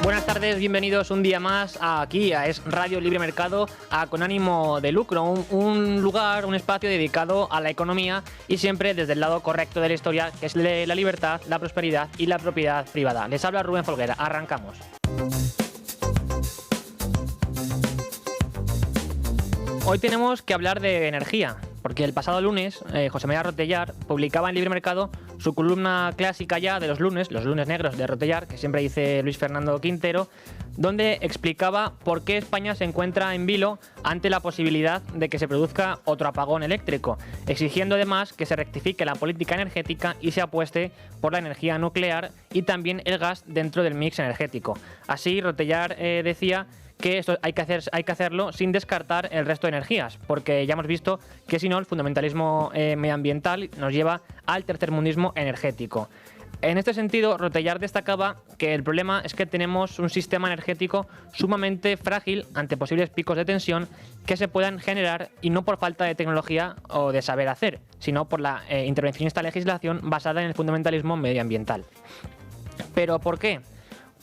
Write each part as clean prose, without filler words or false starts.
Buenas tardes, bienvenidos un día más aquí a Es Radio Libre Mercado, con ánimo de lucro, un lugar, un espacio dedicado a la economía y siempre desde el lado correcto de la historia, que es la libertad, la prosperidad y la propiedad privada. Les habla Rubén Folguera, arrancamos. Hoy tenemos que hablar de energía, porque el pasado lunes José María Rotellar publicaba en Libre Mercado su columna clásica ya de los lunes negros de Rotellar, que siempre dice Luis Fernando Quintero, donde explicaba por qué España se encuentra en vilo ante la posibilidad de que se produzca otro apagón eléctrico, exigiendo además que se rectifique la política energética y se apueste por la energía nuclear y también el gas dentro del mix energético. Así, Rotellar decía que esto hay que hacerlo sin descartar el resto de energías, porque ya hemos visto que si no el fundamentalismo medioambiental nos lleva al tercermundismo energético. En este sentido, Rotellar destacaba que el problema es que tenemos un sistema energético sumamente frágil ante posibles picos de tensión que se puedan generar, y no por falta de tecnología o de saber hacer, sino por la intervencionista legislación basada en el fundamentalismo medioambiental. ¿Pero por qué?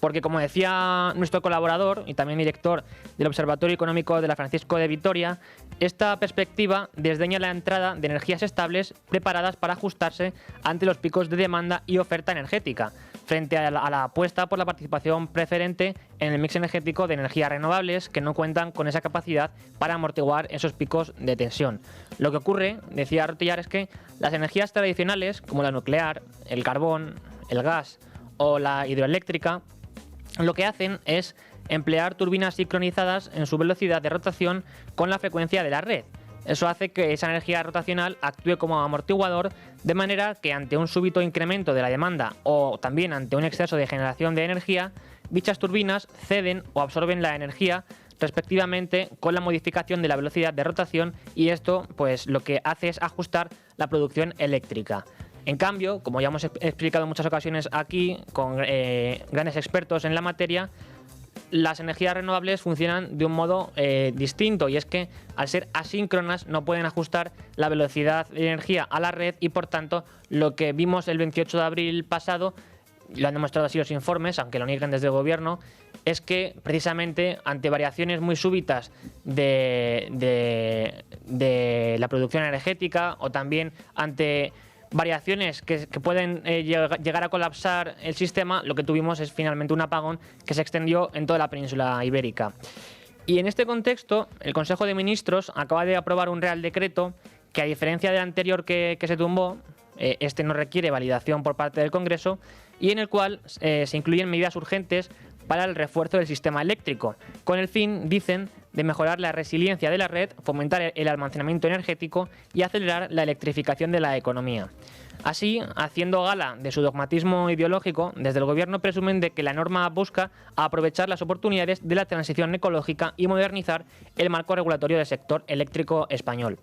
Porque, como decía nuestro colaborador y también director del Observatorio Económico de la Francisco de Vitoria, esta perspectiva desdeña la entrada de energías estables preparadas para ajustarse ante los picos de demanda y oferta energética, frente a la apuesta por la participación preferente en el mix energético de energías renovables que no cuentan con esa capacidad para amortiguar esos picos de tensión. Lo que ocurre, decía Rotellar, es que las energías tradicionales, como la nuclear, el carbón, el gas o la hidroeléctrica, lo que hacen es emplear turbinas sincronizadas en su velocidad de rotación con la frecuencia de la red. Eso hace que esa energía rotacional actúe como amortiguador, de manera que ante un súbito incremento de la demanda o también ante un exceso de generación de energía, dichas turbinas ceden o absorben la energía respectivamente con la modificación de la velocidad de rotación, y esto pues lo que hace es ajustar la producción eléctrica. En cambio, como ya hemos explicado en muchas ocasiones aquí con grandes expertos en la materia, las energías renovables funcionan de un modo distinto, y es que al ser asíncronas no pueden ajustar la velocidad de energía a la red, y por tanto lo que vimos el 28 de abril pasado, lo han demostrado así los informes, aunque lo nieguen desde el gobierno, es que precisamente ante variaciones muy súbitas de la producción energética, o también ante variaciones que pueden llegar a colapsar el sistema, lo que tuvimos es finalmente un apagón que se extendió en toda la península ibérica. Y en este contexto, el Consejo de Ministros acaba de aprobar un Real Decreto que, a diferencia del anterior que se tumbó, este no requiere validación por parte del Congreso, y en el cual se incluyen medidas urgentes para el refuerzo del sistema eléctrico, con el fin, dicen, de mejorar la resiliencia de la red, fomentar el almacenamiento energético y acelerar la electrificación de la economía. Así, haciendo gala de su dogmatismo ideológico, desde el gobierno presumen de que la norma busca aprovechar las oportunidades de la transición ecológica y modernizar el marco regulatorio del sector eléctrico español.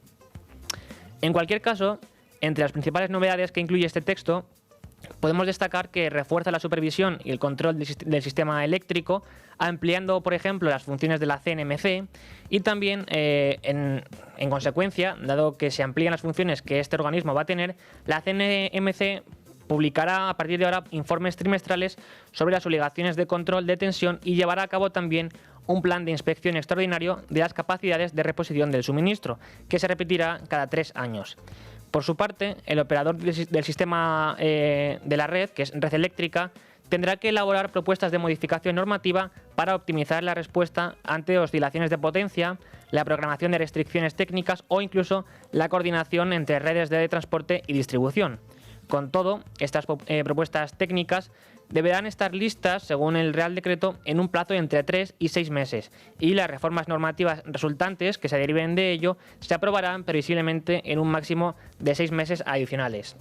En cualquier caso, entre las principales novedades que incluye este texto, podemos destacar que refuerza la supervisión y el control del sistema eléctrico, ampliando, por ejemplo, las funciones de la CNMC, y también, en consecuencia, dado que se amplían las funciones que este organismo va a tener, la CNMC publicará a partir de ahora informes trimestrales sobre las obligaciones de control de tensión y llevará a cabo también un plan de inspección extraordinario de las capacidades de reposición del suministro, que se repetirá cada 3 años. Por su parte, el operador del sistema de la red, que es Red Eléctrica, tendrá que elaborar propuestas de modificación normativa para optimizar la respuesta ante oscilaciones de potencia, la programación de restricciones técnicas o incluso la coordinación entre redes de transporte y distribución. Con todo, estas propuestas técnicas deberán estar listas, según el Real Decreto, en un plazo de entre 3 y 6 meses, y las reformas normativas resultantes que se deriven de ello se aprobarán previsiblemente en un máximo de 6 meses adicionales.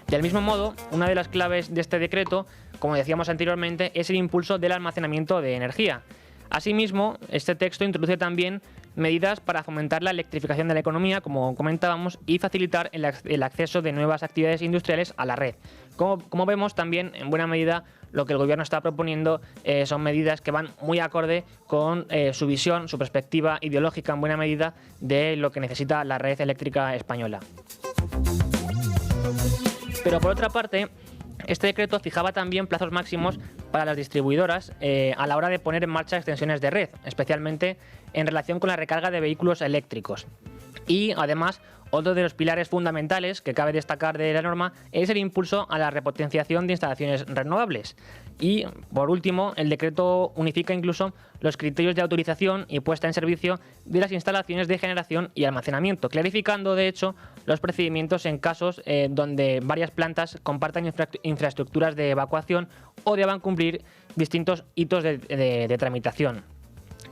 Del mismo modo, una de las claves de este decreto, como decíamos anteriormente, es el impulso del almacenamiento de energía. Asimismo, este texto introduce también medidas para fomentar la electrificación de la economía, como comentábamos, y facilitar el acceso de nuevas actividades industriales a la red. Como vemos, también, en buena medida, lo que el gobierno está proponiendo son medidas que van muy acorde con su visión, su perspectiva ideológica, en buena medida, de lo que necesita la red eléctrica española. Pero por otra parte, Este decreto fijaba también plazos máximos para las distribuidoras a la hora de poner en marcha extensiones de red, especialmente en relación con la recarga de vehículos eléctricos. Y además, otro de los pilares fundamentales que cabe destacar de la norma es el impulso a la repotenciación de instalaciones renovables. Y, por último, el decreto unifica incluso los criterios de autorización y puesta en servicio de las instalaciones de generación y almacenamiento, clarificando, de hecho, los procedimientos en casos donde varias plantas compartan infraestructuras de evacuación o deban cumplir distintos hitos de tramitación.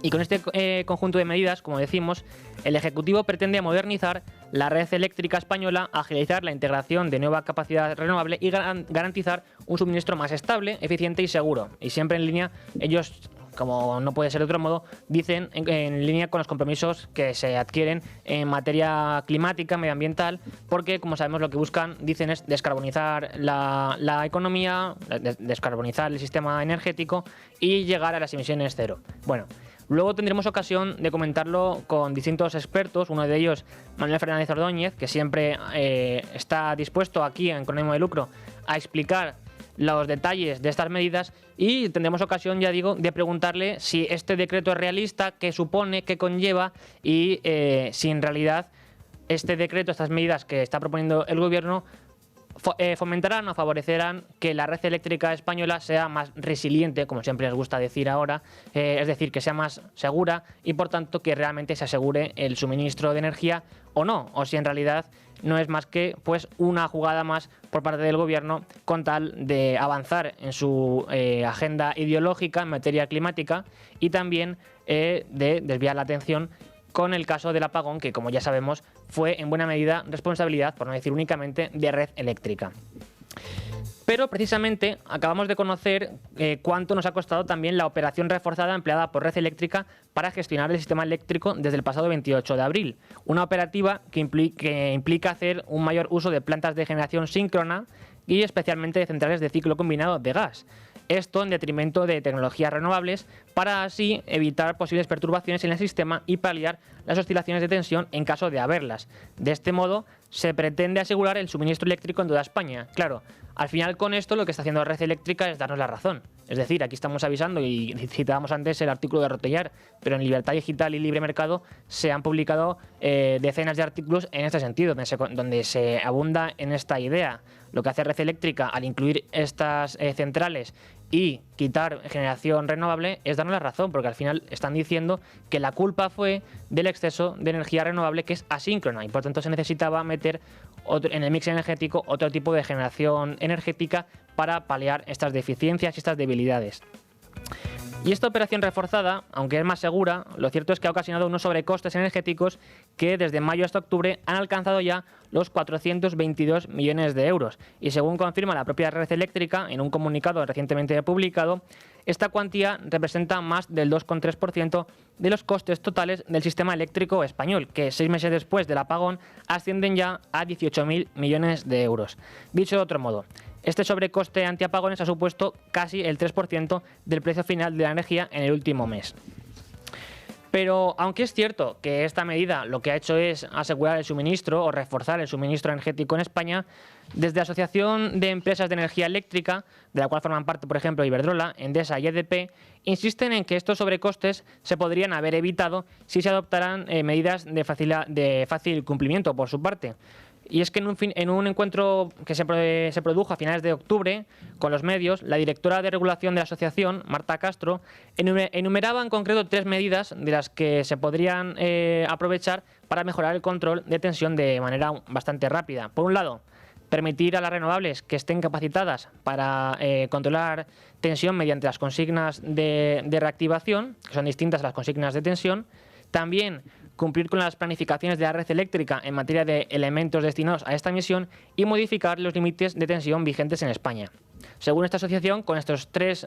Y con este conjunto de medidas, como decimos, el Ejecutivo pretende modernizar la red eléctrica española, agilizar la integración de nueva capacidad renovable y garantizar un suministro más estable, eficiente y seguro. Y siempre en línea, ellos, como no puede ser de otro modo, dicen en línea con los compromisos que se adquieren en materia climática, medioambiental, porque, como sabemos, lo que buscan, dicen, es descarbonizar la economía, descarbonizar el sistema energético y llegar a las emisiones cero. Bueno, luego tendremos ocasión de comentarlo con distintos expertos, uno de ellos Manuel Fernández Ordóñez, que siempre está dispuesto aquí en Con ánimo de lucro a explicar los detalles de estas medidas, y tendremos ocasión, ya digo, de preguntarle si este decreto es realista, qué supone, qué conlleva y si en realidad este decreto, estas medidas que está proponiendo el gobierno, fomentarán o favorecerán que la red eléctrica española sea más resiliente, como siempre les gusta decir ahora, es decir, que sea más segura y por tanto que realmente se asegure el suministro de energía o no, o si en realidad no es más que pues una jugada más por parte del gobierno con tal de avanzar en su agenda ideológica en materia climática y también de desviar la atención con el caso del apagón, que como ya sabemos fue en buena medida responsabilidad, por no decir únicamente, de Red Eléctrica. Pero precisamente acabamos de conocer cuánto nos ha costado también la operación reforzada empleada por Red Eléctrica para gestionar el sistema eléctrico desde el pasado 28 de abril. Una operativa que implica hacer un mayor uso de plantas de generación síncrona y especialmente de centrales de ciclo combinado de gas. Esto en detrimento de tecnologías renovables para así evitar posibles perturbaciones en el sistema y paliar las oscilaciones de tensión en caso de haberlas. De este modo se pretende asegurar el suministro eléctrico en toda España. Claro, al final con esto lo que está haciendo Red Eléctrica es darnos la razón. Es decir, aquí estamos avisando y citábamos antes el artículo de Rotellar, pero en Libertad Digital y Libre Mercado se han publicado decenas de artículos en este sentido, donde se abunda en esta idea. Lo que hace Red Eléctrica al incluir estas centrales y quitar generación renovable es darnos la razón, porque al final están diciendo que la culpa fue del exceso de energía renovable que es asíncrona y por tanto se necesitaba meter en el mix energético otro tipo de generación energética para paliar estas deficiencias y estas debilidades. Y esta operación reforzada, aunque es más segura, lo cierto es que ha ocasionado unos sobrecostes energéticos que desde mayo hasta octubre han alcanzado ya los 422 millones de euros. Y según confirma la propia Red Eléctrica en un comunicado recientemente publicado, esta cuantía representa más del 2,3% de los costes totales del sistema eléctrico español, que 6 meses después del apagón ascienden ya a 18.000 millones de euros. Dicho de otro modo, este sobrecoste antiapagones ha supuesto casi el 3% del precio final de la energía en el último mes. Pero aunque es cierto que esta medida lo que ha hecho es asegurar el suministro o reforzar el suministro energético en España, desde la Asociación de Empresas de Energía Eléctrica, de la cual forman parte, por ejemplo, Iberdrola, Endesa y EDP, insisten en que estos sobrecostes se podrían haber evitado si se adoptaran medidas de fácil cumplimiento por su parte. Y es que en un encuentro que se produjo a finales de octubre con los medios, la directora de regulación de la asociación, Marta Castro, enumeraba en concreto 3 medidas de las que se podrían aprovechar para mejorar el control de tensión de manera bastante rápida. Por un lado, permitir a las renovables que estén capacitadas para controlar tensión mediante las consignas de reactivación, que son distintas a las consignas de tensión. También cumplir con las planificaciones de la red eléctrica en materia de elementos destinados a esta misión y modificar los límites de tensión vigentes en España. Según esta asociación, con estos 3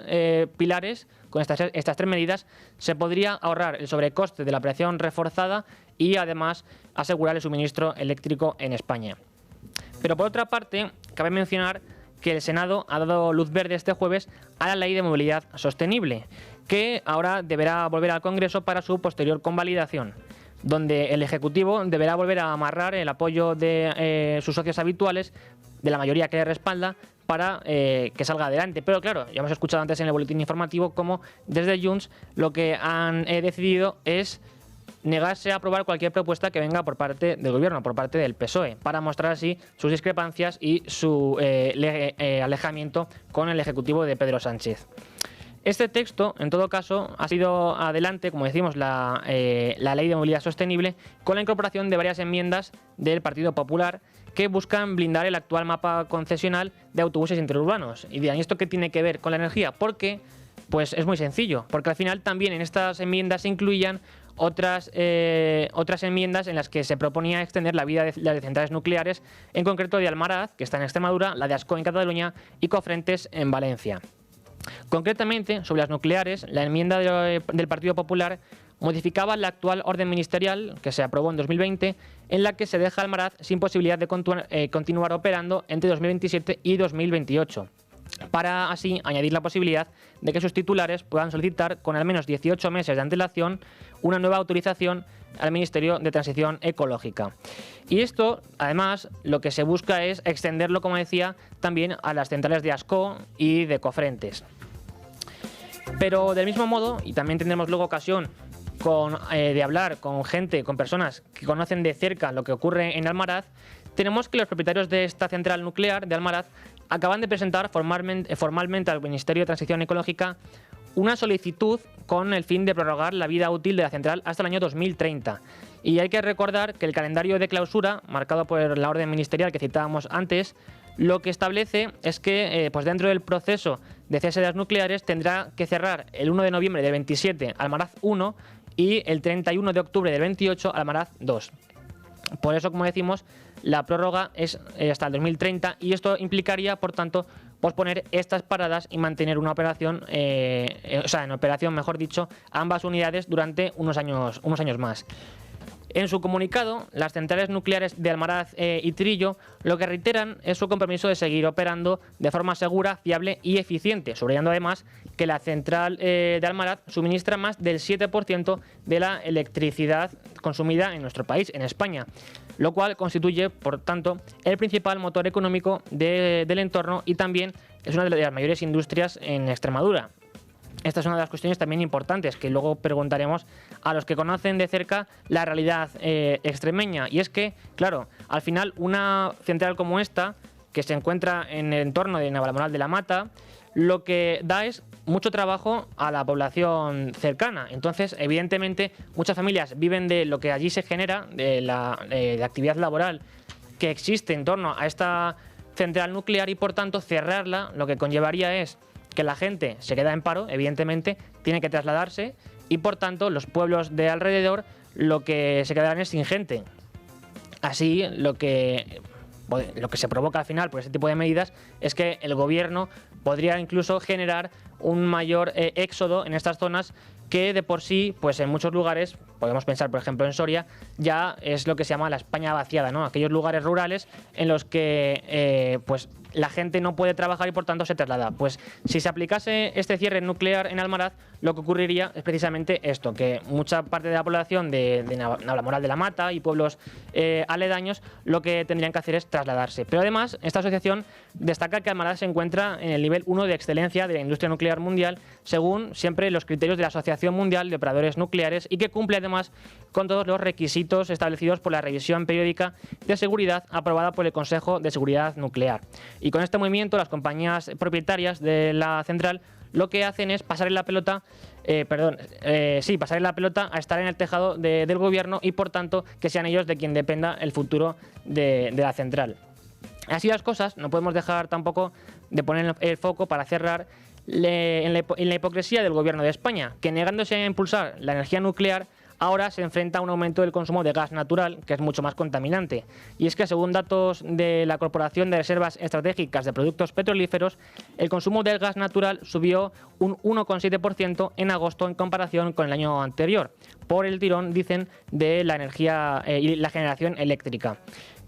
pilares, con estas 3 medidas, se podría ahorrar el sobrecoste de la operación reforzada y además asegurar el suministro eléctrico en España. Pero por otra parte, cabe mencionar que el Senado ha dado luz verde este jueves a la Ley de Movilidad Sostenible, que ahora deberá volver al Congreso para su posterior convalidación, donde el Ejecutivo deberá volver a amarrar el apoyo de sus socios habituales, de la mayoría que le respalda, para que salga adelante. Pero claro, ya hemos escuchado antes en el boletín informativo cómo desde Junts lo que han decidido es negarse a aprobar cualquier propuesta que venga por parte del gobierno, por parte del PSOE, para mostrar así sus discrepancias y su alejamiento con el Ejecutivo de Pedro Sánchez. Este texto, en todo caso, ha sido adelante, como decimos, la Ley de Movilidad Sostenible, con la incorporación de varias enmiendas del Partido Popular que buscan blindar el actual mapa concesional de autobuses interurbanos. Y dirán, ¿y esto qué tiene que ver con la energía? Porque pues es muy sencillo, porque al final también en estas enmiendas se incluían otras enmiendas en las que se proponía extender la vida de las centrales nucleares, en concreto de Almaraz, que está en Extremadura, la de Ascó en Cataluña y Cofrentes en Valencia. Concretamente, sobre las nucleares, la enmienda del Partido Popular modificaba la actual orden ministerial que se aprobó en 2020, en la que se deja Almaraz sin posibilidad de continuar operando entre 2027 y 2028, para así añadir la posibilidad de que sus titulares puedan solicitar con al menos 18 meses de antelación una nueva autorización al Ministerio de Transición Ecológica. Y esto, además, lo que se busca es extenderlo, como decía, también a las centrales de Ascó y de Cofrentes. Pero del mismo modo, y también tendremos luego ocasión de hablar con gente, con personas que conocen de cerca lo que ocurre en Almaraz, tenemos que los propietarios de esta central nuclear de Almaraz acaban de presentar formalmente al Ministerio de Transición Ecológica una solicitud con el fin de prorrogar la vida útil de la central hasta el año 2030. Y hay que recordar que el calendario de clausura, marcado por la orden ministerial que citábamos antes, lo que establece es que pues dentro del proceso de cese de las nucleares tendrá que cerrar el 1 de noviembre del 27 Almaraz 1 y el 31 de octubre del 28 Almaraz 2. Por eso, como decimos, la prórroga es hasta el 2030 y esto implicaría, por tanto, posponer estas paradas y mantener una operación, en operación, mejor dicho, ambas unidades durante unos años más. En su comunicado, las centrales nucleares de Almaraz y Trillo lo que reiteran es su compromiso de seguir operando de forma segura, fiable y eficiente, subrayando además que la central de Almaraz suministra más del 7% de la electricidad consumida en nuestro país, en España, lo cual constituye, por tanto, el principal motor económico del entorno y también es una de las mayores industrias en Extremadura. Esta es una de las cuestiones también importantes que luego preguntaremos a los que conocen de cerca la realidad extremeña. Y es que, claro, al final una central como esta, que se encuentra en el entorno de Navalamoral de la Mata, lo que da es mucho trabajo a la población cercana. Entonces, evidentemente, muchas familias viven de lo que allí se genera, de la actividad laboral que existe en torno a esta central nuclear y, por tanto, cerrarla lo que conllevaría es que la gente se queda en paro, evidentemente, tiene que trasladarse y, por tanto, los pueblos de alrededor lo que se quedarán es sin gente. Así, lo que se provoca al final por este tipo de medidas es que el gobierno podría incluso generar un mayor éxodo en estas zonas que de por sí, pues en muchos lugares, podemos pensar por ejemplo en Soria, ya es lo que se llama la España vaciada, ¿no? Aquellos lugares rurales en los que pues la gente no puede trabajar y por tanto se traslada. Pues si se aplicase este cierre nuclear en Almaraz, lo que ocurriría es precisamente esto, que mucha parte de la población de Navalamoral de la Mata y pueblos aledaños lo que tendrían que hacer es trasladarse. Pero además, esta asociación destaca que Almaraz se encuentra en el nivel 1 de excelencia de la industria nuclear mundial, según siempre los criterios de la Asociación Mundial de Operadores Nucleares, y que cumple además con todos los requisitos establecidos por la revisión periódica de seguridad aprobada por el Consejo de Seguridad Nuclear. Y con este movimiento, las compañías propietarias de la central lo que hacen es pasarle la pelota a estar en el tejado del gobierno y, por tanto, que sean ellos de quien dependa el futuro de la central. Así las cosas, no podemos dejar tampoco de poner el foco para cerrar en la hipocresía del gobierno de España, que negándose a impulsar la energía nuclear, ahora se enfrenta a un aumento del consumo de gas natural, que es mucho más contaminante. Y es que, según datos de la Corporación de Reservas Estratégicas de Productos Petrolíferos, el consumo del gas natural subió un 1,7% en agosto en comparación con el año anterior, por el tirón, dicen, de la energía y la generación eléctrica.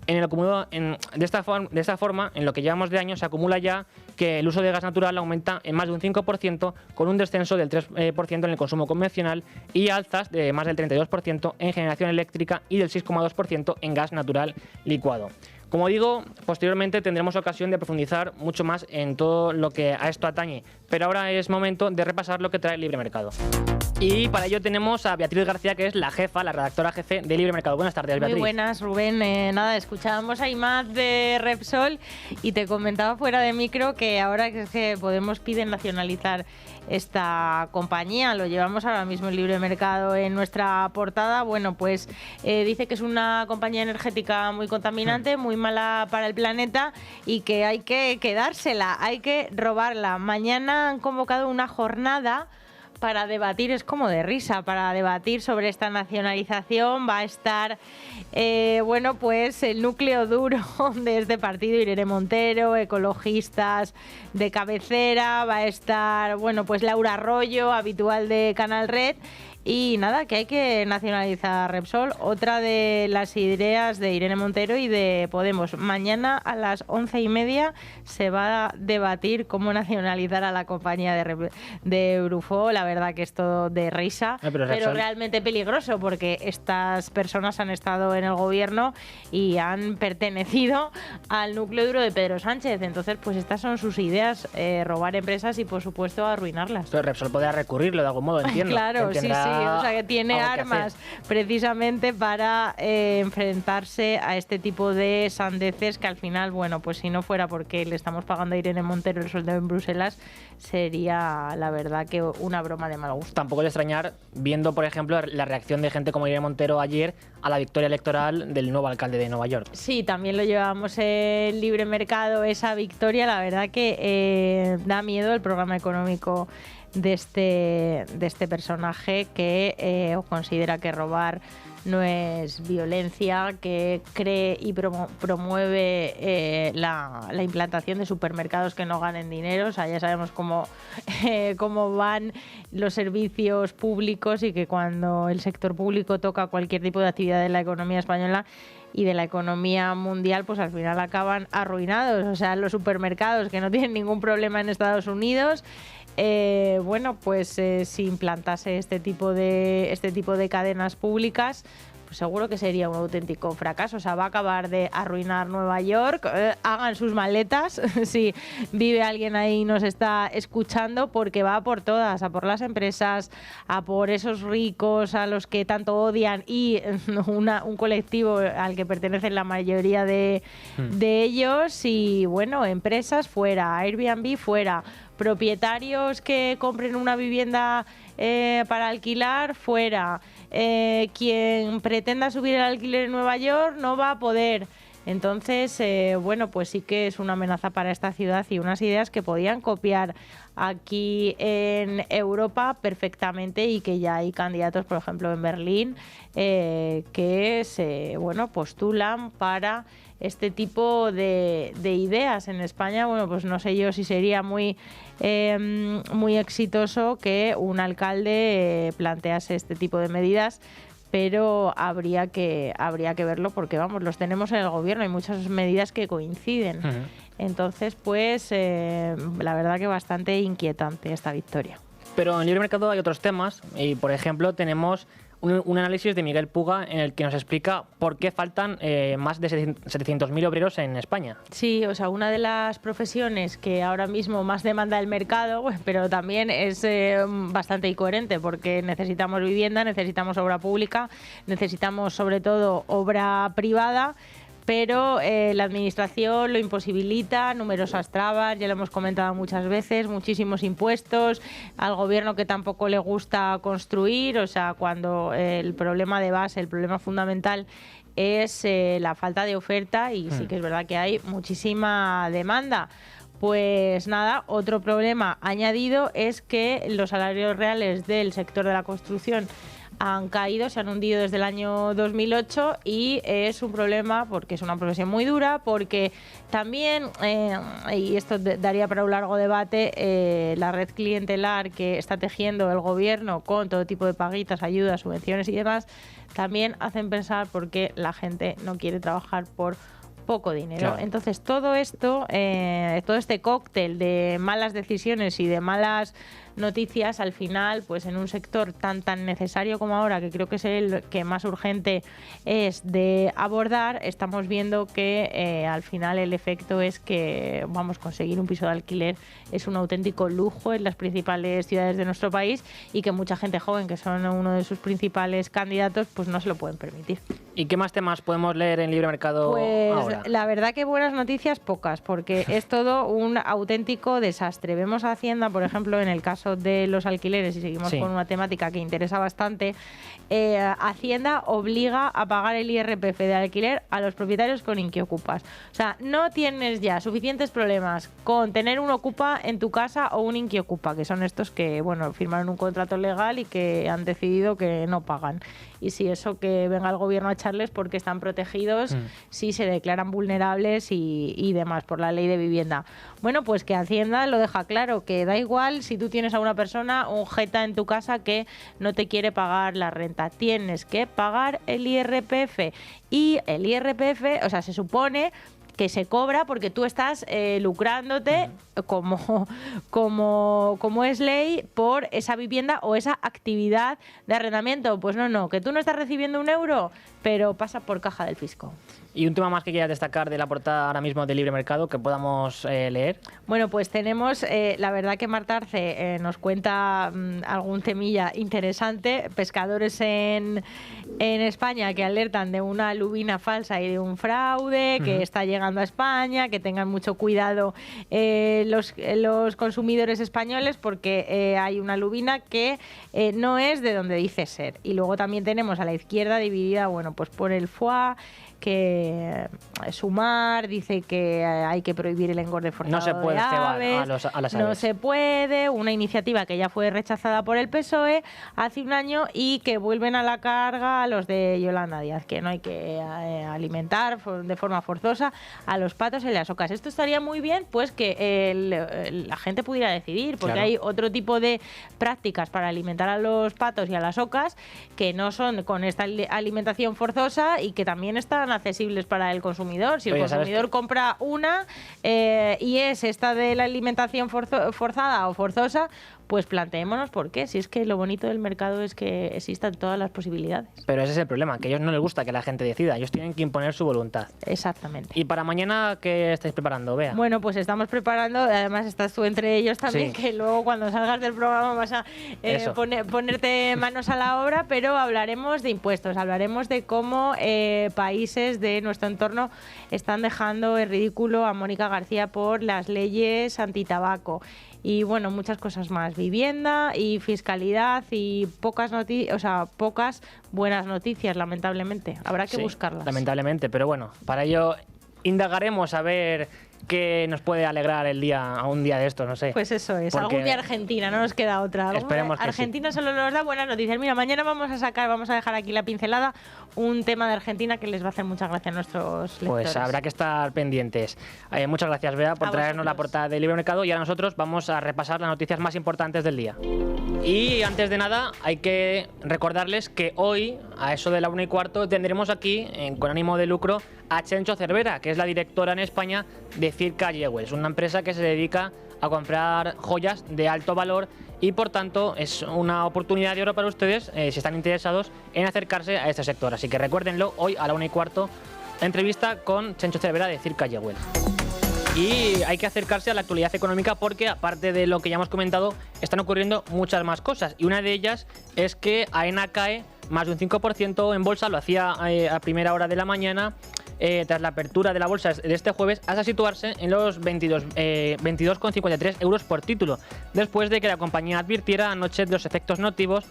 De esta forma, en lo que llevamos de año, se acumula ya que el uso de gas natural aumenta en más de un 5%, con un descenso del 3% en el consumo convencional y alzas de más del 32% en generación eléctrica y del 6,2% en gas natural licuado. Como digo, posteriormente tendremos ocasión de profundizar mucho más en todo lo que a esto atañe, pero ahora es momento de repasar lo que trae el libre mercado. Y para ello tenemos a Beatriz García, que es la jefa, la redactora jefe de Libre Mercado. Buenas tardes, Beatriz. Muy buenas, Rubén. Nada, escuchábamos a Imad de Repsol y te comentaba fuera de micro que ahora que Podemos pide nacionalizar esta compañía, lo llevamos ahora mismo en Libre Mercado en nuestra portada. Bueno, pues dice que es una compañía energética muy contaminante, muy mala para el planeta y que hay que quedársela, hay que robarla. Mañana han convocado una jornada para debatir, es como de risa, para debatir sobre esta nacionalización. Va a estar, bueno, pues el núcleo duro de este partido, Irene Montero, ecologistas de cabecera, va a estar, bueno, pues Laura Arroyo, habitual de Canal Red. Y nada, que hay que nacionalizar Repsol, otra de las ideas de Irene Montero y de Podemos. Mañana a las 11:30 se va a debatir cómo nacionalizar a la compañía de Eurofo. La verdad que es todo de risa, pero realmente peligroso, porque estas personas han estado en el gobierno y han pertenecido al núcleo duro de Pedro Sánchez. Entonces, pues estas son sus ideas, robar empresas y, por supuesto, arruinarlas. Pero Repsol podría recurrirlo de algún modo, entiendo. Claro, sí. O sea, que tiene armas precisamente para enfrentarse a este tipo de sandeces que al final, bueno, pues si no fuera porque le estamos pagando a Irene Montero el sueldo en Bruselas, sería la verdad que una broma de mal gusto. Tampoco es de extrañar, viendo por ejemplo la reacción de gente como Irene Montero ayer a la victoria electoral del nuevo alcalde de Nueva York. Sí, también lo llevamos en Libre Mercado, esa victoria. La verdad que da miedo el programa económico de este personaje que considera que robar no es violencia, que cree y promueve la implantación de supermercados que no ganen dinero. O sea, ya sabemos cómo van los servicios públicos y que cuando el sector público toca cualquier tipo de actividad de la economía española y de la economía mundial, pues al final acaban arruinados. O sea, los supermercados que no tienen ningún problema en Estados Unidos, bueno, pues si implantase este tipo de cadenas públicas, pues seguro que sería un auténtico fracaso. O sea, va a acabar de arruinar Nueva York. Hagan sus maletas si vive alguien ahí y nos está escuchando, porque va a por todas, a por las empresas, a por esos ricos a los que tanto odian y un colectivo al que pertenecen la mayoría de ellos. Y bueno, empresas fuera, Airbnb fuera, propietarios que compren una vivienda para alquilar fuera. Quien pretenda subir el alquiler en Nueva York no va a poder. Entonces, bueno, pues sí que es una amenaza para esta ciudad y unas ideas que podían copiar aquí en Europa perfectamente, y que ya hay candidatos, por ejemplo, en Berlín, que se postulan para este tipo de ideas. En España, bueno, pues no sé yo si sería muy exitoso que un alcalde plantease este tipo de medidas, pero habría que verlo, porque vamos, los tenemos en el gobierno, hay muchas medidas que coinciden. Entonces, pues la verdad que bastante inquietante esta victoria. Pero en Libre Mercado hay otros temas, y por ejemplo tenemos un análisis de Miguel Puga en el que nos explica por qué faltan más de 700.000 obreros en España. Sí, o sea, una de las profesiones que ahora mismo más demanda el mercado, pero también es bastante incoherente, porque necesitamos vivienda, necesitamos obra pública, necesitamos sobre todo obra privada, pero la administración lo imposibilita, numerosas trabas, ya lo hemos comentado muchas veces, muchísimos impuestos, al gobierno que tampoco le gusta construir. O sea, cuando el problema de base, el problema fundamental es la falta de oferta, y sí que es verdad que hay muchísima demanda. Pues nada, otro problema añadido es que los salarios reales del sector de la construcción han caído, se han hundido desde el año 2008, y es un problema porque es una profesión muy dura, porque también, y esto daría para un largo debate, la red clientelar que está tejiendo el gobierno con todo tipo de paguitas, ayudas, subvenciones y demás, también hacen pensar por qué la gente no quiere trabajar por poco dinero. Claro. Entonces, todo esto, todo este cóctel de malas decisiones y de malas noticias, al final, pues en un sector tan necesario como ahora, que creo que es el que más urgente es de abordar, estamos viendo que al final el efecto es que conseguir un piso de alquiler es un auténtico lujo en las principales ciudades de nuestro país y que mucha gente joven, que son uno de sus principales candidatos, pues no se lo pueden permitir. ¿Y qué más temas podemos leer en Libre Mercado ahora? Pues la verdad que buenas noticias pocas, porque es todo un auténtico desastre. Vemos a Hacienda, por ejemplo, en el caso de los alquileres, y seguimos con una temática que interesa bastante, Hacienda obliga a pagar el IRPF de alquiler a los propietarios con Inquiocupas. O sea, no tienes ya suficientes problemas con tener un ocupa en tu casa o un Inquiocupa, que son estos que, firmaron un contrato legal y que han decidido que no pagan. Y si eso, que venga el gobierno a echarles porque están protegidos, si se declaran vulnerables y demás por la ley de vivienda. Bueno, pues que Hacienda lo deja claro, que da igual si tú tienes a una persona, un jeta en tu casa que no te quiere pagar la renta. Tienes que pagar el IRPF. Y el IRPF, o sea, se supone que se cobra porque tú estás lucrándote como es ley por esa vivienda o esa actividad de arrendamiento. Pues no, que tú no estás recibiendo 1 euro, pero pasa por caja del fisco. ¿Y un tema más que quieras destacar de la portada ahora mismo de Libre Mercado que podamos leer? Bueno, pues tenemos, la verdad que Marta Arce nos cuenta algún temilla interesante. Pescadores en España que alertan de una lubina falsa y de un fraude que está llegando a España, que tengan mucho cuidado los consumidores españoles porque hay una lubina que no es de donde dice ser. Y luego también tenemos a la izquierda dividida, pues por el foie, que Sumar dice que hay que prohibir el engorde forzado. No se puede cebar a las aves. No se puede, una iniciativa que ya fue rechazada por el PSOE hace un año y que vuelven a la carga a los de Yolanda Díaz, que no hay que alimentar de forma forzosa a los patos y las ocas. Esto estaría muy bien, pues que la gente pudiera decidir, porque hay otro tipo de prácticas para alimentar a los patos y a las ocas que no son con esta alimentación forzosa y que también están accesibles para el consumidor. Si el consumidor compra una y es esta de la alimentación forzada o forzosa, pues planteémonos por qué, si es que lo bonito del mercado es que existan todas las posibilidades. Pero ese es el problema, que a ellos no les gusta que la gente decida, ellos tienen que imponer su voluntad. Exactamente. ¿Y para mañana qué estáis preparando, Bea? Bueno, pues estamos preparando, además estás tú entre ellos también, que luego cuando salgas del programa vas a ponerte manos a la obra, pero hablaremos de impuestos, hablaremos de cómo países de nuestro entorno están dejando en ridículo a Mónica García por las leyes antitabaco. Y muchas cosas más, vivienda y fiscalidad y pocas buenas noticias, lamentablemente. Habrá que buscarlas. Lamentablemente, pero para ello indagaremos a ver qué nos puede alegrar el día a un día de estos, no sé. Pues eso es, algún día Argentina, no nos queda otra. Esperemos que Argentina solo nos da buenas noticias. Mira, mañana vamos a dejar aquí la pincelada, un tema de Argentina que les va a hacer mucha gracia a nuestros lectores. Pues habrá que estar pendientes. Muchas gracias, Bea, por traernos la portada de Libre Mercado y ahora nosotros vamos a repasar las noticias más importantes del día. Y antes de nada, hay que recordarles que hoy, a eso de la 1:15, tendremos aquí, con ánimo de lucro, a Chencho Cervera, que es la directora en España de Circa Jewels, una empresa que se dedica a comprar joyas de alto valor y por tanto es una oportunidad de oro para ustedes si están interesados en acercarse a este sector. Así que recuérdenlo, hoy a la 1:15, entrevista con Chencho Cervera de Circa Jewels. Y hay que acercarse a la actualidad económica porque, aparte de lo que ya hemos comentado, están ocurriendo muchas más cosas. Y una de ellas es que AENA cae más de un 5% en bolsa, lo hacía a primera hora de la mañana, tras la apertura de la bolsa de este jueves, hasta situarse en los 22,53 euros por título, después de que la compañía advirtiera anoche de los efectos nocivos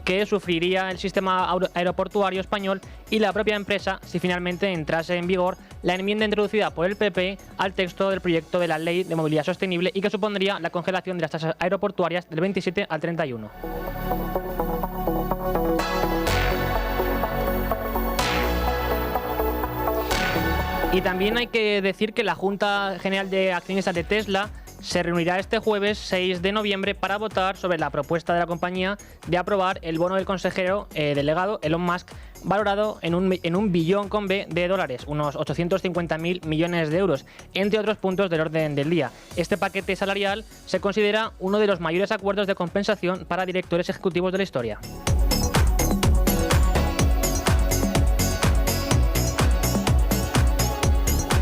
que sufriría el sistema aeroportuario español y la propia empresa si finalmente entrase en vigor la enmienda introducida por el PP al texto del proyecto de la Ley de Movilidad Sostenible y que supondría la congelación de las tasas aeroportuarias del 27 al 31. Y también hay que decir que la Junta General de Accionistas de Tesla se reunirá este jueves 6 de noviembre para votar sobre la propuesta de la compañía de aprobar el bono del consejero delegado Elon Musk, valorado en un billón con B de dólares, unos 850.000 millones de euros, entre otros puntos del orden del día. Este paquete salarial se considera uno de los mayores acuerdos de compensación para directores ejecutivos de la historia.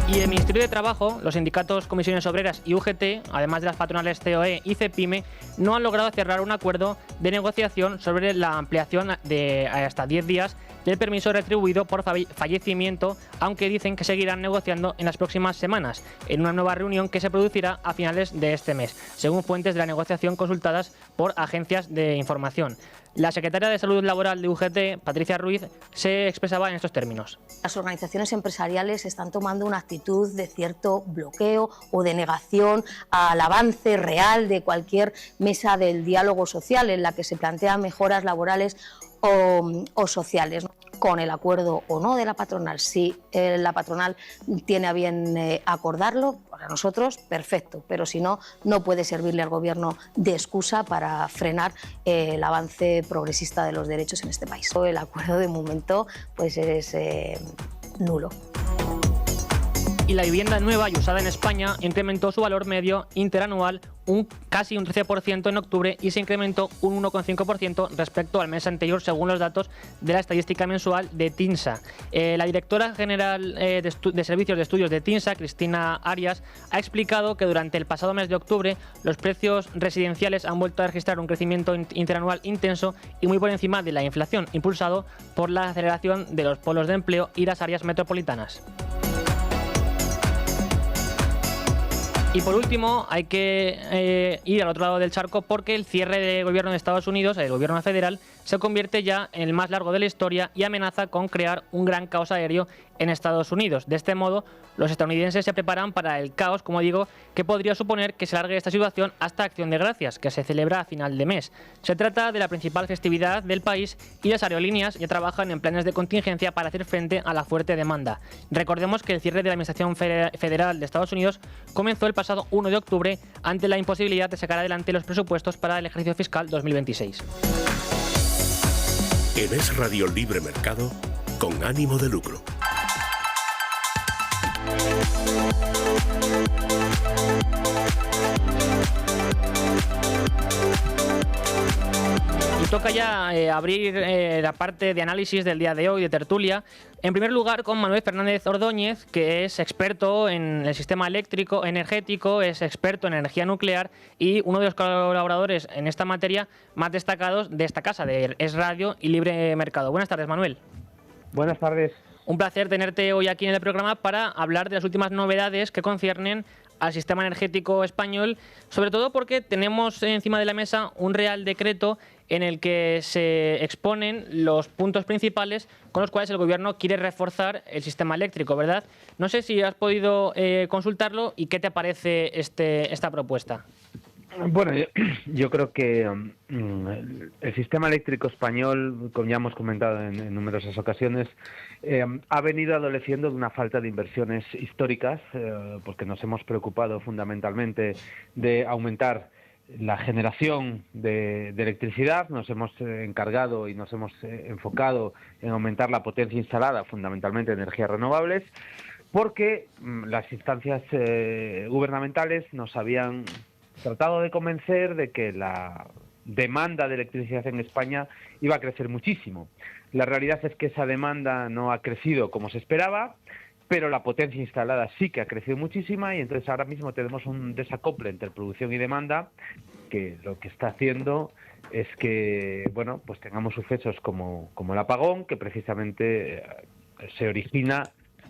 Y el Ministerio de Trabajo, los sindicatos Comisiones Obreras y UGT, además de las patronales COE y CEPIME, no han logrado cerrar un acuerdo de negociación sobre la ampliación de hasta 10 días del permiso retribuido por fallecimiento, aunque dicen que seguirán negociando en las próximas semanas, en una nueva reunión que se producirá a finales de este mes, según fuentes de la negociación consultadas por agencias de información. La secretaria de Salud Laboral de UGT, Patricia Ruiz, se expresaba en estos términos. Las organizaciones empresariales están tomando una actitud de cierto bloqueo o de negación al avance real de cualquier mesa del diálogo social en la que se plantean mejoras laborales o sociales, con el acuerdo o no de la patronal. Si la patronal tiene a bien acordarlo, para nosotros perfecto, pero si no, no puede servirle al Gobierno de excusa para frenar el avance progresista de los derechos en este país. El acuerdo de momento pues es nulo. Y la vivienda nueva y usada en España incrementó su valor medio interanual casi un 13% en octubre y se incrementó un 1,5% respecto al mes anterior, según los datos de la estadística mensual de TINSA. La directora general de Servicios de Estudios de TINSA, Cristina Arias, ha explicado que durante el pasado mes de octubre los precios residenciales han vuelto a registrar un crecimiento interanual intenso y muy por encima de la inflación, impulsado por la aceleración de los polos de empleo y las áreas metropolitanas. Y por último, hay que ir al otro lado del charco porque el cierre del gobierno de Estados Unidos, el gobierno federal, se convierte ya en el más largo de la historia y amenaza con crear un gran caos aéreo en Estados Unidos. De este modo, los estadounidenses se preparan para el caos, como digo, que podría suponer que se alargue esta situación hasta Acción de Gracias, que se celebra a final de mes. Se trata de la principal festividad del país y las aerolíneas ya trabajan en planes de contingencia para hacer frente a la fuerte demanda. Recordemos que el cierre de la Administración Federal de Estados Unidos comenzó el pasado 1 de octubre ante la imposibilidad de sacar adelante los presupuestos para el ejercicio fiscal 2026. En Es Radio Libre Mercado, con ánimo de lucro. Y toca ya abrir la parte de análisis del día de hoy, de tertulia. En primer lugar, con Manuel Fernández Ordóñez, que es experto en el sistema eléctrico, energético, es experto en energía nuclear y uno de los colaboradores en esta materia más destacados de esta casa, de Es Radio y Libre Mercado. Buenas tardes, Manuel. Buenas tardes. Un placer tenerte hoy aquí en el programa para hablar de las últimas novedades que conciernen al sistema energético español, sobre todo porque tenemos encima de la mesa un Real Decreto en el que se exponen los puntos principales con los cuales el Gobierno quiere reforzar el sistema eléctrico, ¿verdad? No sé si has podido consultarlo y qué te parece esta propuesta. Bueno, yo creo que el sistema eléctrico español, como ya hemos comentado en numerosas ocasiones, ha venido adoleciendo de una falta de inversiones históricas, porque nos hemos preocupado fundamentalmente de aumentar la generación de electricidad, nos hemos encargado y nos hemos enfocado en aumentar la potencia instalada, fundamentalmente de energías renovables, porque las instancias gubernamentales nos habían tratado de convencer de que la demanda de electricidad en España iba a crecer muchísimo. La realidad es que esa demanda no ha crecido como se esperaba, pero la potencia instalada sí que ha crecido muchísima y entonces ahora mismo tenemos un desacople entre producción y demanda que lo que está haciendo es que, bueno, pues tengamos sucesos como el apagón, que precisamente se origina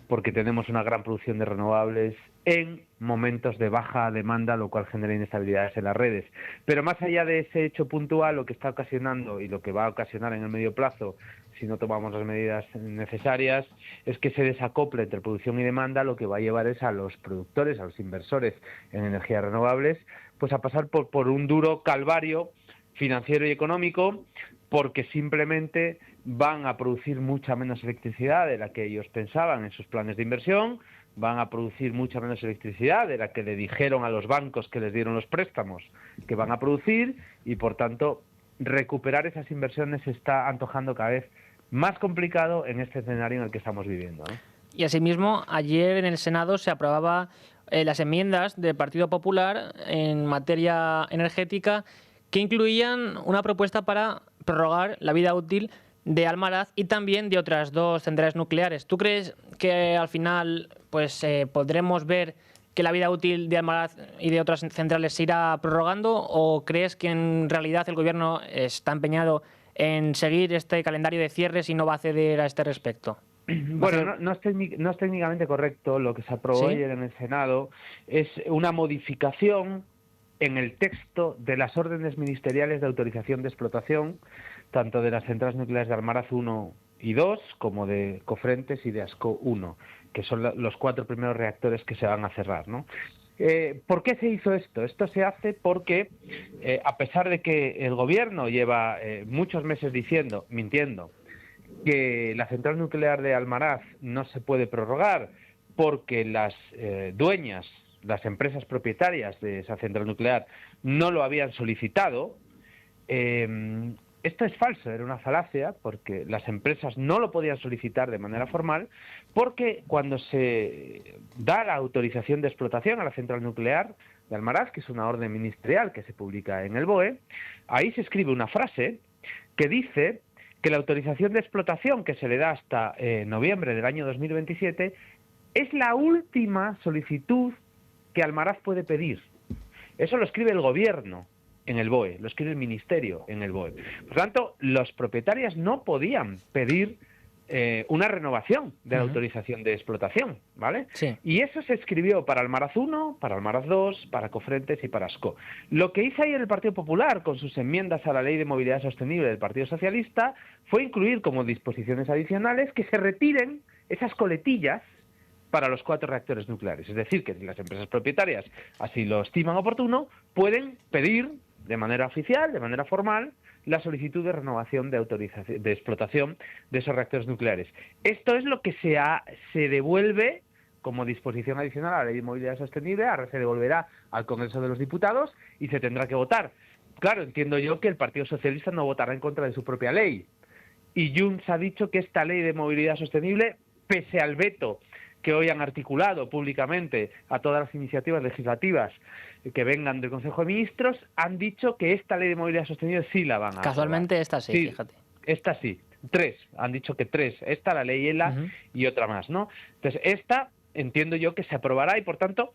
porque tenemos una gran producción de renovables en momentos de baja demanda, lo cual genera inestabilidades en las redes. Pero más allá de ese hecho puntual, lo que está ocasionando y lo que va a ocasionar en el medio plazo, si no tomamos las medidas necesarias, es que ese desacople entre producción y demanda lo que va a llevar es a los productores, a los inversores en energías renovables, pues a pasar por un duro calvario financiero y económico, porque simplemente van a producir mucha menos electricidad de la que ellos pensaban en sus planes de inversión, van a producir mucha menos electricidad de la que le dijeron a los bancos que les dieron los préstamos que van a producir, y por tanto recuperar esas inversiones se está antojando cada vez más complicado en este escenario en el que estamos viviendo, ¿no? Y asimismo, ayer en el Senado se aprobaba las enmiendas del Partido Popular en materia energética que incluían una propuesta para prorrogar la vida útil de Almaraz y también de otras 2 centrales nucleares. ¿Tú crees que al final pues podremos ver que la vida útil de Almaraz y de otras centrales se irá prorrogando, o crees que en realidad el Gobierno está empeñado en seguir este calendario de cierres y no va a ceder a este respecto? Bueno, no es técnicamente correcto. Lo que se aprobó ayer en el Senado es una modificación en el texto de las órdenes ministeriales de autorización de explotación, tanto de las centrales nucleares de Almaraz 1 y 2, como de Cofrentes y de Ascó 1, que son los 4 primeros reactores que se van a cerrar, ¿no? ¿Por qué se hizo esto? Esto se hace porque, a pesar de que el Gobierno lleva muchos meses mintiendo, que la central nuclear de Almaraz no se puede prorrogar porque las dueñas, las empresas propietarias de esa central nuclear no lo habían solicitado, esto es falso, era una falacia, porque las empresas no lo podían solicitar de manera formal, porque cuando se da la autorización de explotación a la central nuclear de Almaraz, que es una orden ministerial que se publica en el BOE, ahí se escribe una frase que dice que la autorización de explotación que se le da hasta noviembre del año 2027 es la última solicitud que Almaraz puede pedir. Eso lo escribe el Gobierno en el BOE, lo escribe el Ministerio en el BOE. Por lo tanto, los propietarios no podían pedir una renovación de la autorización de explotación, ¿vale? Sí. Y eso se escribió para Almaraz 1, para Almaraz 2, para Cofrentes y para Ascó. Lo que hizo ayer el Partido Popular con sus enmiendas a la Ley de Movilidad Sostenible del Partido Socialista fue incluir como disposiciones adicionales que se retiren esas coletillas para los 4 reactores nucleares. Es decir, que si las empresas propietarias así lo estiman oportuno, pueden pedir de manera oficial, de manera formal, la solicitud de renovación de autorización de explotación de esos reactores nucleares. Esto es lo que se devuelve como disposición adicional a la Ley de Movilidad Sostenible, ahora se devolverá al Congreso de los Diputados y se tendrá que votar. Claro, entiendo yo que el Partido Socialista no votará en contra de su propia ley. Y Junts ha dicho que esta Ley de Movilidad Sostenible, pese al veto que hoy han articulado públicamente a todas las iniciativas legislativas que vengan del Consejo de Ministros, han dicho que esta Ley de Movilidad Sostenible sí la van a Casualmente aprobar. esta sí, fíjate. Esta sí. 3, han dicho que 3. Esta, la Ley ELA y otra más, ¿no? Entonces, esta entiendo yo que se aprobará y, por tanto,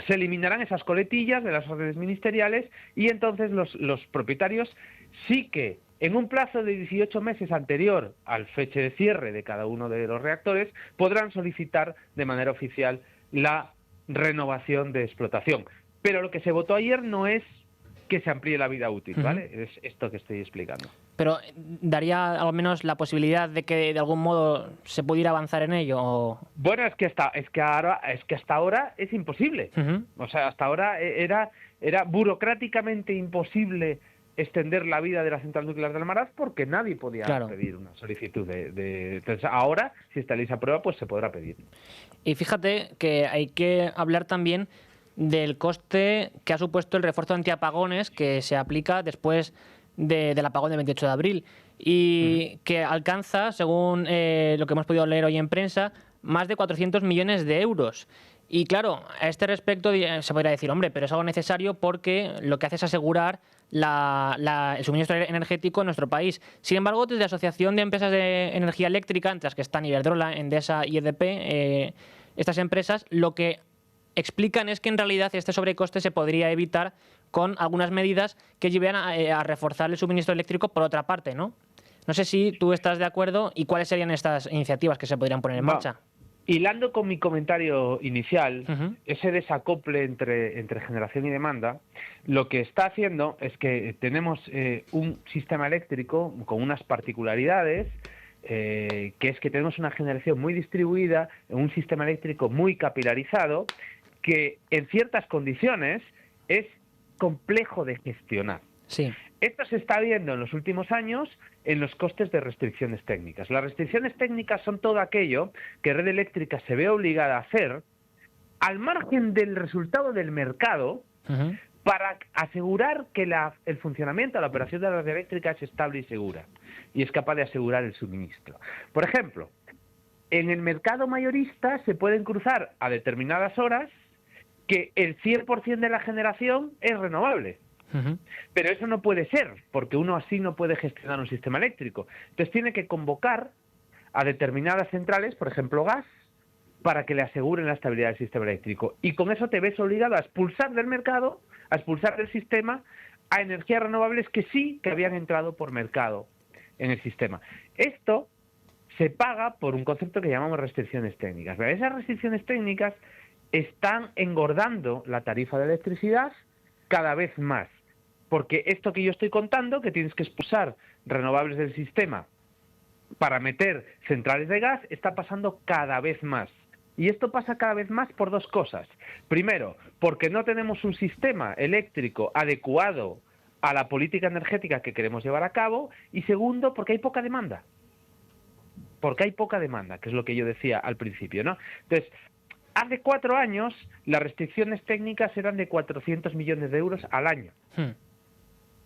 se eliminarán esas coletillas de las órdenes ministeriales y entonces los propietarios sí que en un plazo de 18 meses anterior al fecha de cierre de cada uno de los reactores podrán solicitar de manera oficial la renovación de explotación. Pero lo que se votó ayer no es que se amplíe la vida útil, ¿vale? Es esto que estoy explicando. Pero ¿daría al menos la posibilidad de que de algún modo se pudiera avanzar en ello? ¿O? Bueno, es que hasta ahora es imposible. O sea, hasta ahora era burocráticamente imposible extender la vida de la central nuclear de Almaraz porque nadie podía pedir una solicitud Entonces ahora, si esta ley se aprueba, pues se podrá pedir. Y fíjate que hay que hablar también del coste que ha supuesto el refuerzo antiapagones que se aplica después del apagón del 28 de abril y que alcanza, según lo que hemos podido leer hoy en prensa, más de 400 millones de euros. Y claro, a este respecto se podría decir, hombre, pero es algo necesario porque lo que hace es asegurar el suministro energético en nuestro país. Sin embargo, desde la Asociación de Empresas de Energía Eléctrica, entre las que están Iberdrola, Endesa y EDP, estas empresas, lo que explican es que en realidad este sobrecoste se podría evitar con algunas medidas que lleven a reforzar el suministro eléctrico por otra parte, ¿no? No sé si tú estás de acuerdo y cuáles serían estas iniciativas que se podrían poner en marcha. Hilando con mi comentario inicial, ese desacople entre generación y demanda, lo que está haciendo es que tenemos un sistema eléctrico con unas particularidades, que es que tenemos una generación muy distribuida, un sistema eléctrico muy capilarizado, que en ciertas condiciones es complejo de gestionar. Sí. Esto se está viendo en los últimos años en los costes de restricciones técnicas. Las restricciones técnicas son todo aquello que Red Eléctrica se ve obligada a hacer al margen del resultado del mercado, para asegurar que el funcionamiento, la operación de la red eléctrica es estable y segura, y es capaz de asegurar el suministro. Por ejemplo, en el mercado mayorista se pueden cruzar a determinadas horas que el 100% de la generación es renovable. Pero eso no puede ser, porque uno así no puede gestionar un sistema eléctrico. Entonces tiene que convocar a determinadas centrales, por ejemplo gas, para que le aseguren la estabilidad del sistema eléctrico. Y con eso te ves obligado a expulsar del mercado, a expulsar del sistema, a energías renovables que sí que habían entrado por mercado en el sistema. Esto se paga por un concepto que llamamos restricciones técnicas. Pero esas restricciones técnicas están engordando la tarifa de electricidad cada vez más. Porque esto que yo estoy contando, que tienes que expulsar renovables del sistema para meter centrales de gas, está pasando cada vez más. Y esto pasa cada vez más por dos cosas. Primero, porque no tenemos un sistema eléctrico adecuado a la política energética que queremos llevar a cabo. Y segundo, porque hay poca demanda. Porque hay poca demanda, que es lo que yo decía al principio, ¿no? Entonces, hace 4 años las restricciones técnicas eran de 400 millones de euros al año.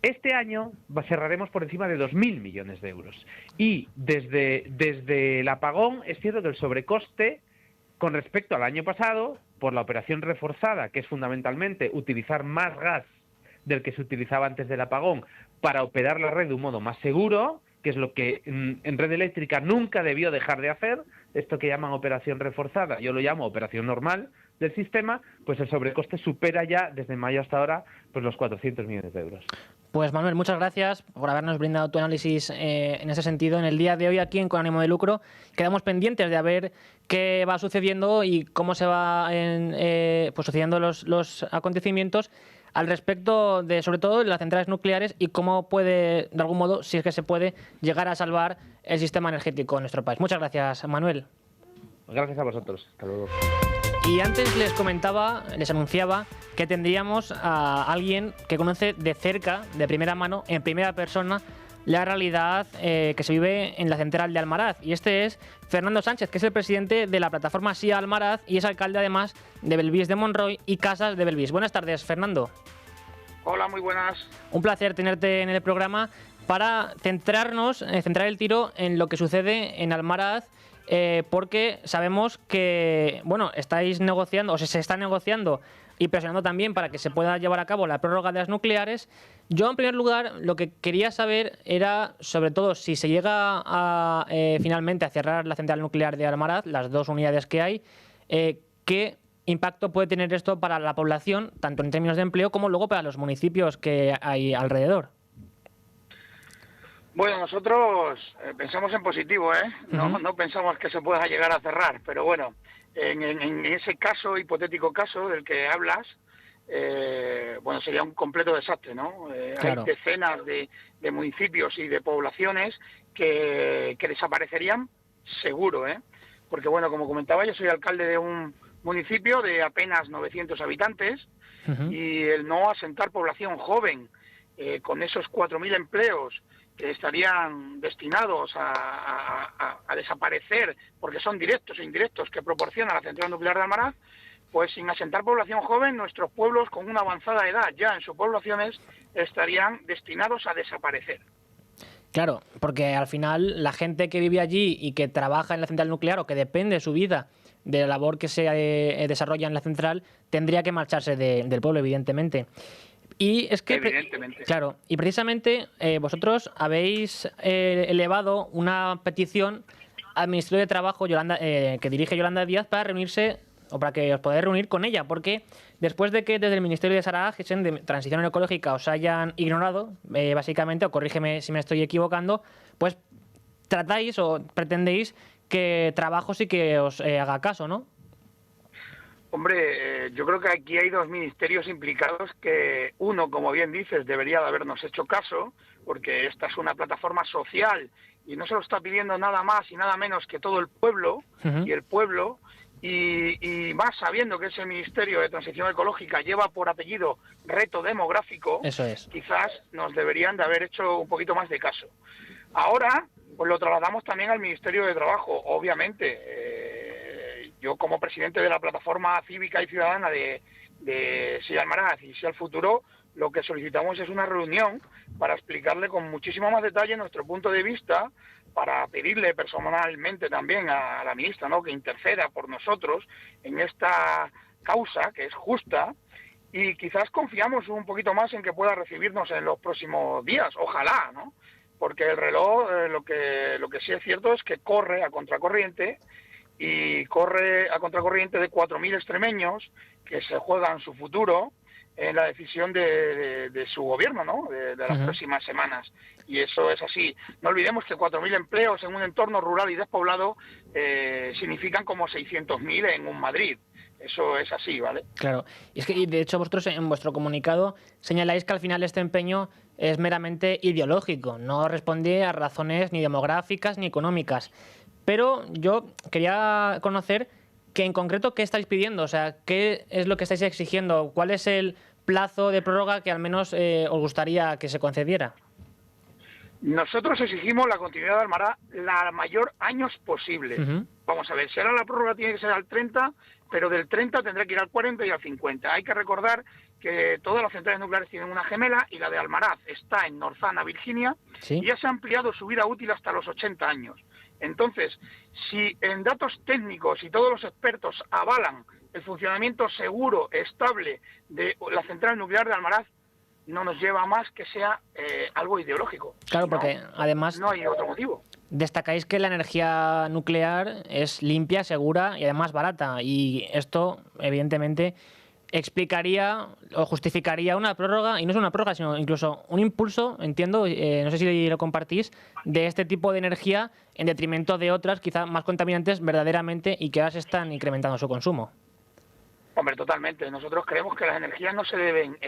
Este año cerraremos por encima de 2.000 millones de euros. Y desde el apagón es cierto que el sobrecoste con respecto al año pasado, por la operación reforzada, que es fundamentalmente utilizar más gas del que se utilizaba antes del apagón para operar la red de un modo más seguro, que es lo que en Red Eléctrica nunca debió dejar de hacer, esto que llaman operación reforzada, yo lo llamo operación normal del sistema, pues el sobrecoste supera ya desde mayo hasta ahora pues los 400 millones de euros. Pues Manuel, muchas gracias por habernos brindado tu análisis en ese sentido. En el día de hoy aquí en Con Ánimo de Lucro quedamos pendientes de ver qué va sucediendo y cómo se va pues sucediendo los acontecimientos al respecto de, sobre todo, las centrales nucleares y cómo puede, de algún modo, si es que se puede, llegar a salvar el sistema energético en nuestro país. Muchas gracias, Manuel. Gracias a vosotros. Hasta luego. Y antes les anunciaba que tendríamos a alguien que conoce de cerca, de primera mano, en primera persona, la realidad que se vive en la central de Almaraz. Y este es Fernando Sánchez, que es el presidente de la plataforma SIA Almaraz y es alcalde además de Belvís de Monroy y Casas de Belvís. Buenas tardes, Fernando. Hola, muy buenas. Un placer tenerte en el programa para centrar el tiro en lo que sucede en Almaraz, porque sabemos que, bueno, estáis negociando, o se está negociando y presionando también para que se pueda llevar a cabo la prórroga de las nucleares. Yo, en primer lugar, lo que quería saber era, sobre todo, si se llega a finalmente a cerrar la central nuclear de Almaraz, las 2 unidades que hay, ¿qué impacto puede tener esto para la población, tanto en términos de empleo como luego para los municipios que hay alrededor? Bueno, nosotros pensamos en positivo, ¿eh? No pensamos que se pueda llegar a cerrar, pero bueno, en ese caso, hipotético caso del que hablas, bueno, sería un completo desastre, ¿no? Claro. Hay decenas de municipios y de poblaciones que desaparecerían seguro, ¿eh? Porque, bueno, como comentaba, yo soy alcalde de un municipio de apenas 900 habitantes y el no asentar población joven con esos 4.000 empleos que estarían destinados a desaparecer porque son directos e indirectos que proporciona la central nuclear de Almaraz, pues sin asentar población joven, nuestros pueblos con una avanzada edad ya en sus poblaciones estarían destinados a desaparecer. Claro, porque al final la gente que vive allí y que trabaja en la central nuclear o que depende de su vida de la labor que se desarrolla en la central, tendría que marcharse del pueblo, evidentemente. Y es que, evidentemente, claro, y precisamente vosotros habéis elevado una petición al Ministerio de Trabajo que dirige Yolanda Díaz para reunirse, o para que os podáis reunir con ella, porque después de que desde el Ministerio de Sara Agesen de Transición Ecológica os hayan ignorado, básicamente, o corrígeme si me estoy equivocando, pues tratáis o pretendéis que Trabajo sí que os haga caso, ¿no? Hombre, yo creo que aquí hay 2 ministerios implicados que uno, como bien dices, debería de habernos hecho caso, porque esta es una plataforma social y no se lo está pidiendo nada más y nada menos que todo el pueblo, y el pueblo y más sabiendo que ese Ministerio de Transición Ecológica lleva por apellido reto demográfico, Eso es. quizás nos deberían de haber hecho un poquito más de caso. Ahora, pues lo trasladamos también al Ministerio de Trabajo, obviamente. Yo como presidente de la Plataforma Cívica y Ciudadana de Sí Almaraz y Sí al Futuro, lo que solicitamos es una reunión para explicarle con muchísimo más detalle nuestro punto de vista, para pedirle personalmente también a la ministra, ¿no?, que interceda por nosotros en esta causa que es justa, y quizás confiamos un poquito más en que pueda recibirnos en los próximos días, ojalá, ¿no? Porque el reloj, lo que sí es cierto es que corre a contracorriente, y corre a contracorriente de 4.000 extremeños que se juegan su futuro en la decisión de su gobierno, ¿no?, de las próximas semanas. Y eso es así. No olvidemos que 4.000 empleos en un entorno rural y despoblado significan como 600.000 en un Madrid. Eso es así, ¿vale? Claro. Y es que, de hecho, vosotros en vuestro comunicado señaláis que al final este empeño es meramente ideológico, no responde a razones ni demográficas ni económicas. Pero yo quería conocer que en concreto qué estáis pidiendo, o sea, qué es lo que estáis exigiendo, cuál es el plazo de prórroga que al menos os gustaría que se concediera. Nosotros exigimos la continuidad de Almaraz la mayor años posible. Vamos a ver, si ahora la prórroga tiene que ser al 30, pero del 30 tendrá que ir al 40 y al 50. Hay que recordar que todas las centrales nucleares tienen una gemela y la de Almaraz está en Norzana, Virginia, y ya se ha ampliado su vida útil hasta los 80 años. Entonces, si en datos técnicos y todos los expertos avalan el funcionamiento seguro, estable de la central nuclear de Almaraz, no nos lleva a más que sea algo ideológico. Claro, porque además no hay otro motivo. Destacáis que la energía nuclear es limpia, segura y además barata. Y esto, evidentemente, explicaría o justificaría una prórroga, y no es una prórroga, sino incluso un impulso, entiendo, no sé si lo compartís, de este tipo de energía en detrimento de otras, quizá más contaminantes verdaderamente, y que ahora se están incrementando su consumo. Hombre, totalmente. Nosotros creemos que las energías no se deben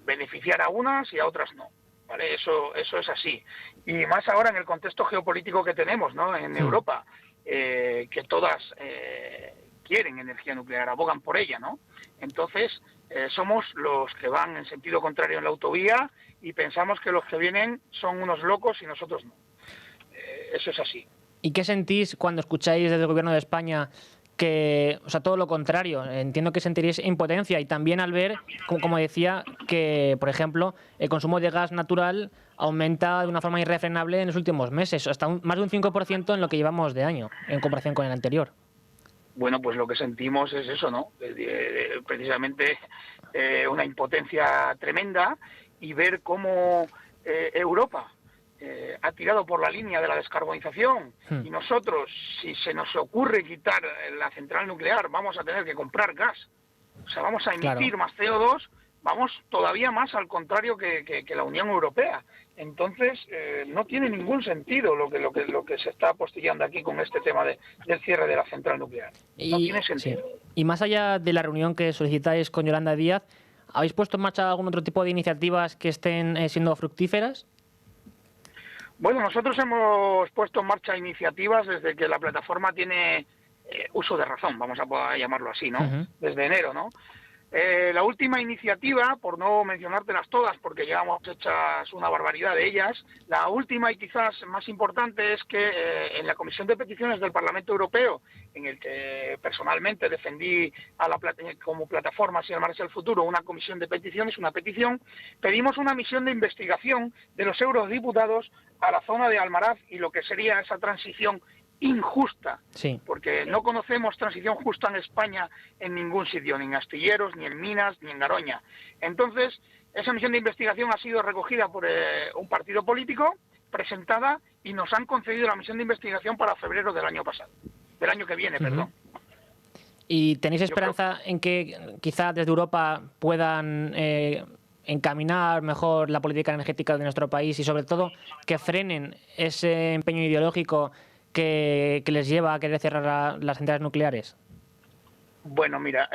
beneficiar a unas y a otras no. ¿Vale? Eso es así. Y más ahora en el contexto geopolítico que tenemos, ¿no?, en Europa, que todas quieren energía nuclear, abogan por ella, ¿no? Entonces, somos los que van en sentido contrario en la autovía y pensamos que los que vienen son unos locos y nosotros no. Eso es así. ¿Y qué sentís cuando escucháis desde el Gobierno de España que, o sea, todo lo contrario? Entiendo que sentiréis impotencia, y también al ver, como decía, que, por ejemplo, el consumo de gas natural aumenta de una forma irrefrenable en los últimos meses, hasta más de un 5% en lo que llevamos de año, en comparación con el anterior. Bueno, pues lo que sentimos es eso, ¿no? Precisamente una impotencia tremenda, y ver cómo Europa ha tirado por la línea de la descarbonización, y nosotros, si se nos ocurre quitar la central nuclear, vamos a tener que comprar gas. O sea, vamos a emitir más CO2, vamos todavía más al contrario que la Unión Europea. Entonces, no tiene ningún sentido lo que se está apostillando aquí con este tema del cierre de la central nuclear. No tiene sentido. Sí. Y más allá de la reunión que solicitáis con Yolanda Díaz, ¿habéis puesto en marcha algún otro tipo de iniciativas que estén siendo fructíferas? Bueno, nosotros hemos puesto en marcha iniciativas desde que la plataforma tiene uso de razón, vamos a poder llamarlo así, ¿no? Desde enero, ¿no? La última iniciativa, por no mencionártelas todas, porque llevamos hechas una barbaridad de ellas, la última y quizás más importante es que en la Comisión de Peticiones del Parlamento Europeo, en el que personalmente defendí como plataforma Si Almaraz el Futuro una comisión de peticiones, una petición, pedimos una misión de investigación de los eurodiputados a la zona de Almaraz y lo que sería esa transición injusta, porque no conocemos transición justa en España en ningún sitio, ni en Astilleros, ni en Minas, ni en Garoña. Entonces, esa misión de investigación ha sido recogida por un partido político, presentada, y nos han concedido la misión de investigación para febrero del año pasado, del año que viene, perdón. ¿Y tenéis esperanza en que quizá desde Europa puedan encaminar mejor la política energética de nuestro país y sobre todo que frenen ese empeño ideológico que les lleva a querer cerrar las centrales nucleares? Bueno, mira,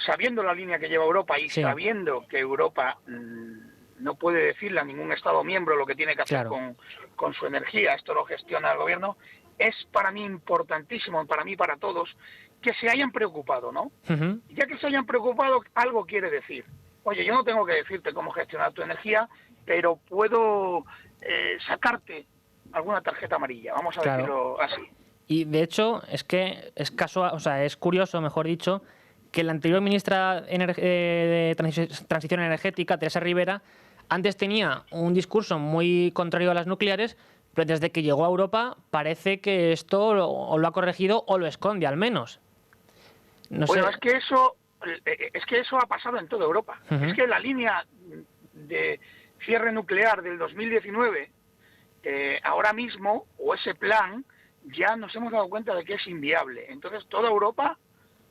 sabiendo la línea que lleva Europa y sabiendo que Europa no puede decirle a ningún Estado miembro lo que tiene que hacer con su energía, esto lo gestiona el gobierno, es para mí importantísimo, para mí, para todos, que se hayan preocupado, ¿no? Ujú. Ya que se hayan preocupado, algo quiere decir. Oye, yo no tengo que decirte cómo gestionar tu energía, pero puedo sacarte alguna tarjeta amarilla, vamos a Claro. decirlo así. Y de hecho, es que es casual, o sea, es curioso, mejor dicho, que la anterior ministra de Transición Energética, Teresa Rivera, antes tenía un discurso muy contrario a las nucleares, pero desde que llegó a Europa parece que esto o lo ha corregido o lo esconde al menos. No Bueno, sé. es que eso ha pasado en toda Europa. Ujú. Es que la línea de cierre nuclear del 2019, ahora mismo, o ese plan, ya nos hemos dado cuenta de que es inviable. Entonces, toda Europa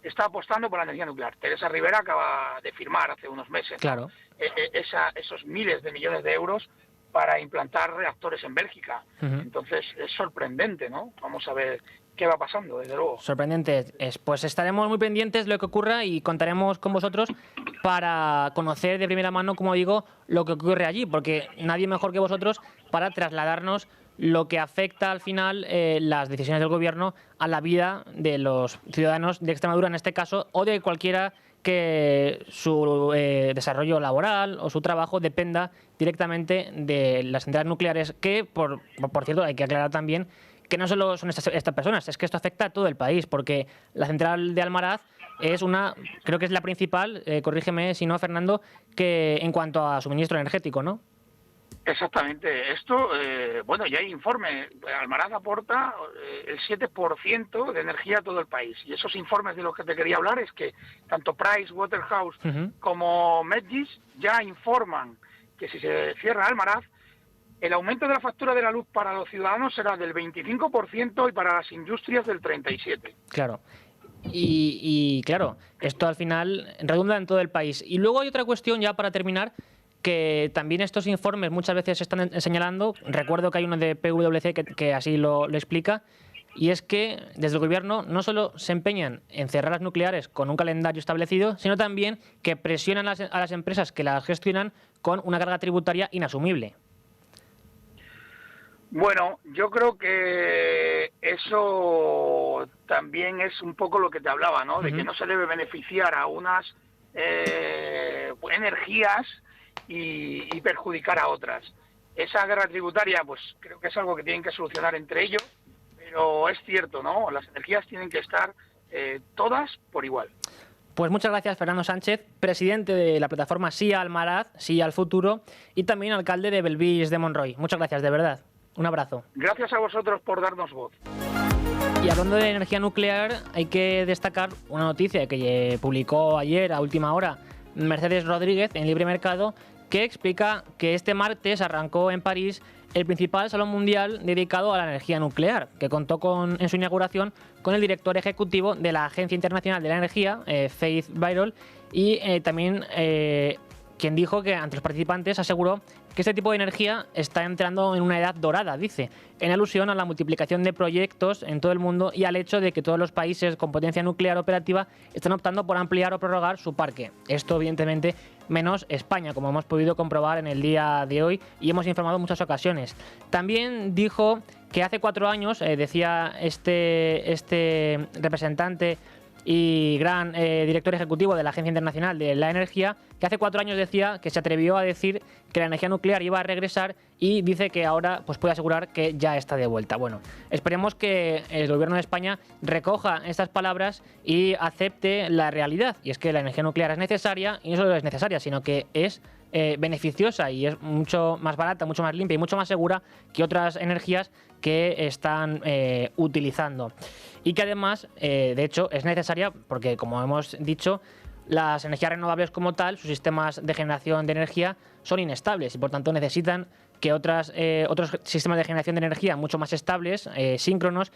está apostando por la energía nuclear. Teresa Rivera acaba de firmar hace unos meses Claro. esos miles de millones de euros para implantar reactores en Bélgica. Ujú. Entonces, es sorprendente, ¿no? Vamos a ver qué va pasando, desde luego. Sorprendente es. Pues estaremos muy pendientes de lo que ocurra y contaremos con vosotros para conocer de primera mano, como digo, lo que ocurre allí, porque nadie mejor que vosotros para trasladarnos lo que afecta al final las decisiones del gobierno a la vida de los ciudadanos de Extremadura en este caso, o de cualquiera que su desarrollo laboral o su trabajo dependa directamente de las centrales nucleares, que por cierto hay que aclarar también que no solo son estas personas, es que esto afecta a todo el país, porque la central de Almaraz es creo que es la principal, corrígeme si no, Fernando, que en cuanto a suministro energético, ¿no? Exactamente. Esto, bueno, ya hay informes. Almaraz aporta el 7% de energía a todo el país. Y esos informes de los que te quería hablar es que tanto Price Waterhouse Ujú. como Medgis ya informan que si se cierra Almaraz, el aumento de la factura de la luz para los ciudadanos será del 25% y para las industrias del 37%. Claro. Y claro, esto al final redunda en todo el país. Y luego hay otra cuestión ya para terminar, que también estos informes muchas veces se están señalando. Recuerdo que hay uno de PwC que así lo explica, y es que desde el gobierno no solo se empeñan en cerrar las nucleares con un calendario establecido, sino también que presionan a las empresas que las gestionan con una carga tributaria inasumible. Bueno, yo creo que eso también es un poco lo que te hablaba, ¿no? De que no se debe beneficiar a unas energías y perjudicar a otras. Esa guerra tributaria, pues creo que es algo que tienen que solucionar entre ellos, pero es cierto, ¿no? Las energías tienen que estar todas por igual. Pues muchas gracias, Fernando Sánchez, presidente de la plataforma Sí a Almaraz, Sí al Futuro, y también alcalde de Belvís de Monroy. Muchas gracias, de verdad. Un abrazo. Gracias a vosotros por darnos voz. Y hablando de energía nuclear, hay que destacar una noticia que publicó ayer a última hora Mercedes Rodríguez en Libre Mercado, que explica que este martes arrancó en París el principal salón mundial dedicado a la energía nuclear, que contó en su inauguración con el director ejecutivo de la Agencia Internacional de la Energía, Faith Birol, y también quien dijo que ante los participantes aseguró que este tipo de energía está entrando en una edad dorada, dice, en alusión a la multiplicación de proyectos en todo el mundo y al hecho de que todos los países con potencia nuclear operativa están optando por ampliar o prorrogar su parque. Esto, evidentemente, menos España, como hemos podido comprobar en el día de hoy y hemos informado en muchas ocasiones. También dijo que hace 4 años, decía este representante y gran director ejecutivo de la Agencia Internacional de la Energía, que hace 4 años decía que se atrevió a decir que la energía nuclear iba a regresar, y dice que ahora pues puede asegurar que ya está de vuelta. Bueno, esperemos que el gobierno de España recoja estas palabras y acepte la realidad, y es que la energía nuclear es necesaria, y no solo es necesaria, sino que es beneficiosa y es mucho más barata, mucho más limpia y mucho más segura que otras energías que están utilizando. Y que además, de hecho, es necesaria porque, como hemos dicho, las energías renovables como tal, sus sistemas de generación de energía son inestables y por tanto necesitan que otros sistemas de generación de energía mucho más estables, síncronos,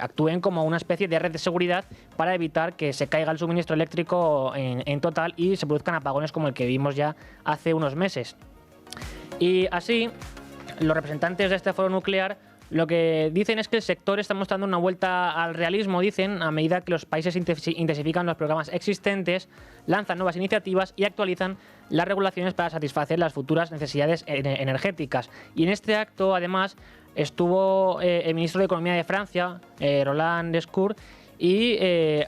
actúen como una especie de red de seguridad para evitar que se caiga el suministro eléctrico en total y se produzcan apagones como el que vimos ya hace unos meses. Y así, los representantes de este foro nuclear Lo que dicen es que el sector está mostrando una vuelta al realismo, dicen, a medida que los países intensifican los programas existentes, lanzan nuevas iniciativas y actualizan las regulaciones para satisfacer las futuras necesidades energéticas. Y en este acto, además, estuvo el ministro de Economía de Francia, Roland Lescure, y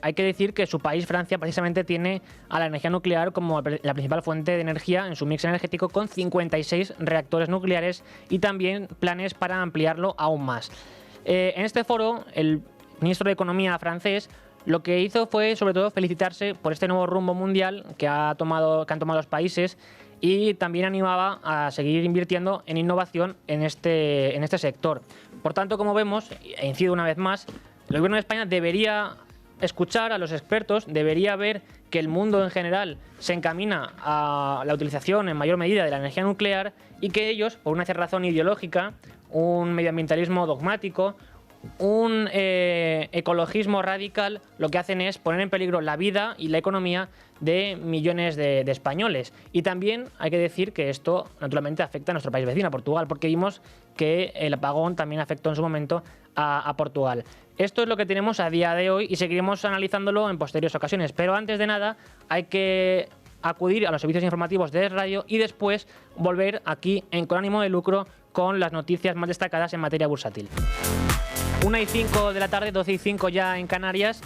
hay que decir que su país, Francia, precisamente tiene a la energía nuclear como la principal fuente de energía en su mix energético, con 56 reactores nucleares y también planes para ampliarlo aún más. En este foro, el ministro de Economía francés lo que hizo fue, sobre todo, felicitarse por este nuevo rumbo mundial que han tomado los países, y también animaba a seguir invirtiendo en innovación en este sector. Por tanto, como vemos, e incido una vez más, el Gobierno de España debería escuchar a los expertos, debería ver que el mundo en general se encamina a la utilización en mayor medida de la energía nuclear, y que ellos, por una razón ideológica, un medioambientalismo dogmático, un ecologismo radical, lo que hacen es poner en peligro la vida y la economía de millones de españoles. Y también hay que decir que esto naturalmente afecta a nuestro país vecino, a Portugal, porque vimos que el apagón también afectó en su momento a Portugal. Esto es lo que tenemos a día de hoy y seguiremos analizándolo en posteriores ocasiones. Pero antes de nada hay que acudir a los servicios informativos de Radio y después volver aquí en Con Ánimo de Lucro con las noticias más destacadas en materia bursátil. 1:05 de la tarde, 12:05 ya en Canarias.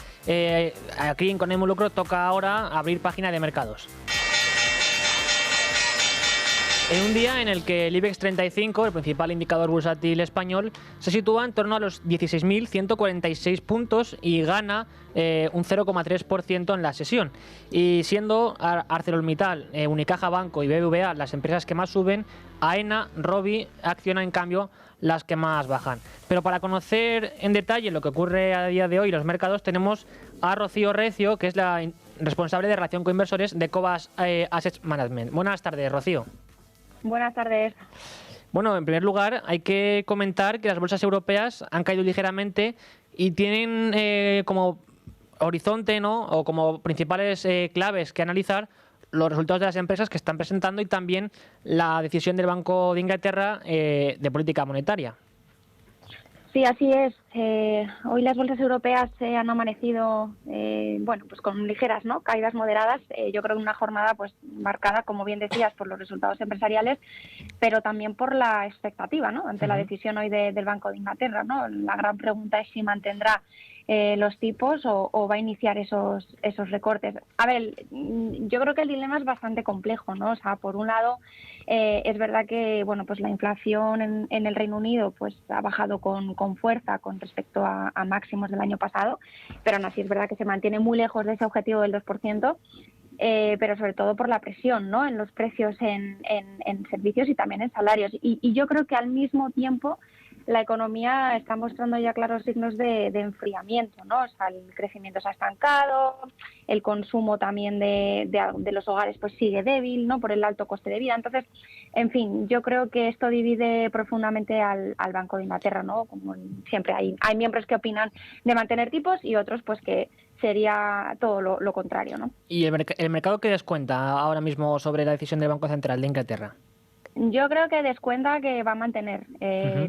Aquí en Con Ánimo de Lucro toca ahora abrir página de mercados. En un día en el que el IBEX 35, el principal indicador bursátil español, se sitúa en torno a los 16.146 puntos y gana un 0,3% en la sesión. Y siendo ArcelorMittal, Unicaja Banco y BBVA las empresas que más suben, AENA, Robi, Acciona, en cambio, las que más bajan. Pero para conocer en detalle lo que ocurre a día de hoy en los mercados, tenemos a Rocío Recio, que es la responsable de relación con inversores de Cobas Asset Management. Buenas tardes, Rocío. Buenas tardes. Bueno, en primer lugar, hay que comentar que las bolsas europeas han caído ligeramente y tienen como horizonte, ¿no?, o como principales claves que analizar los resultados de las empresas que están presentando y también la decisión del Banco de Inglaterra de política monetaria. Sí, así es. Hoy las bolsas europeas han amanecido, pues con ligeras, ¿no?, caídas moderadas. Yo creo que una jornada pues marcada, como bien decías, por los resultados empresariales, pero también por la expectativa, ¿no?, ante la decisión hoy del Banco de Inglaterra, ¿no? La gran pregunta es si mantendrá los tipos o va a iniciar esos recortes. A ver, yo creo que el dilema es bastante complejo, ¿no? O sea, por un lado, es verdad que pues la inflación en el Reino Unido pues ha bajado con fuerza con respecto a máximos del año pasado, pero aún así es verdad que se mantiene muy lejos de ese objetivo del 2%. Pero sobre todo por la presión, ¿no?, en los precios en servicios y también en salarios. Y yo creo que al mismo tiempo la economía está mostrando ya claros signos de enfriamiento, ¿no? O sea, el crecimiento se ha estancado, el consumo también de los hogares pues sigue débil, ¿no?, por el alto coste de vida. Entonces, en fin, yo creo que esto divide profundamente al Banco de Inglaterra, ¿no? Como siempre hay miembros que opinan de mantener tipos y otros pues que sería todo lo contrario, ¿no? ¿Y el mercado qué descuenta ahora mismo sobre la decisión del Banco Central de Inglaterra? Yo creo que descuenta que va a mantener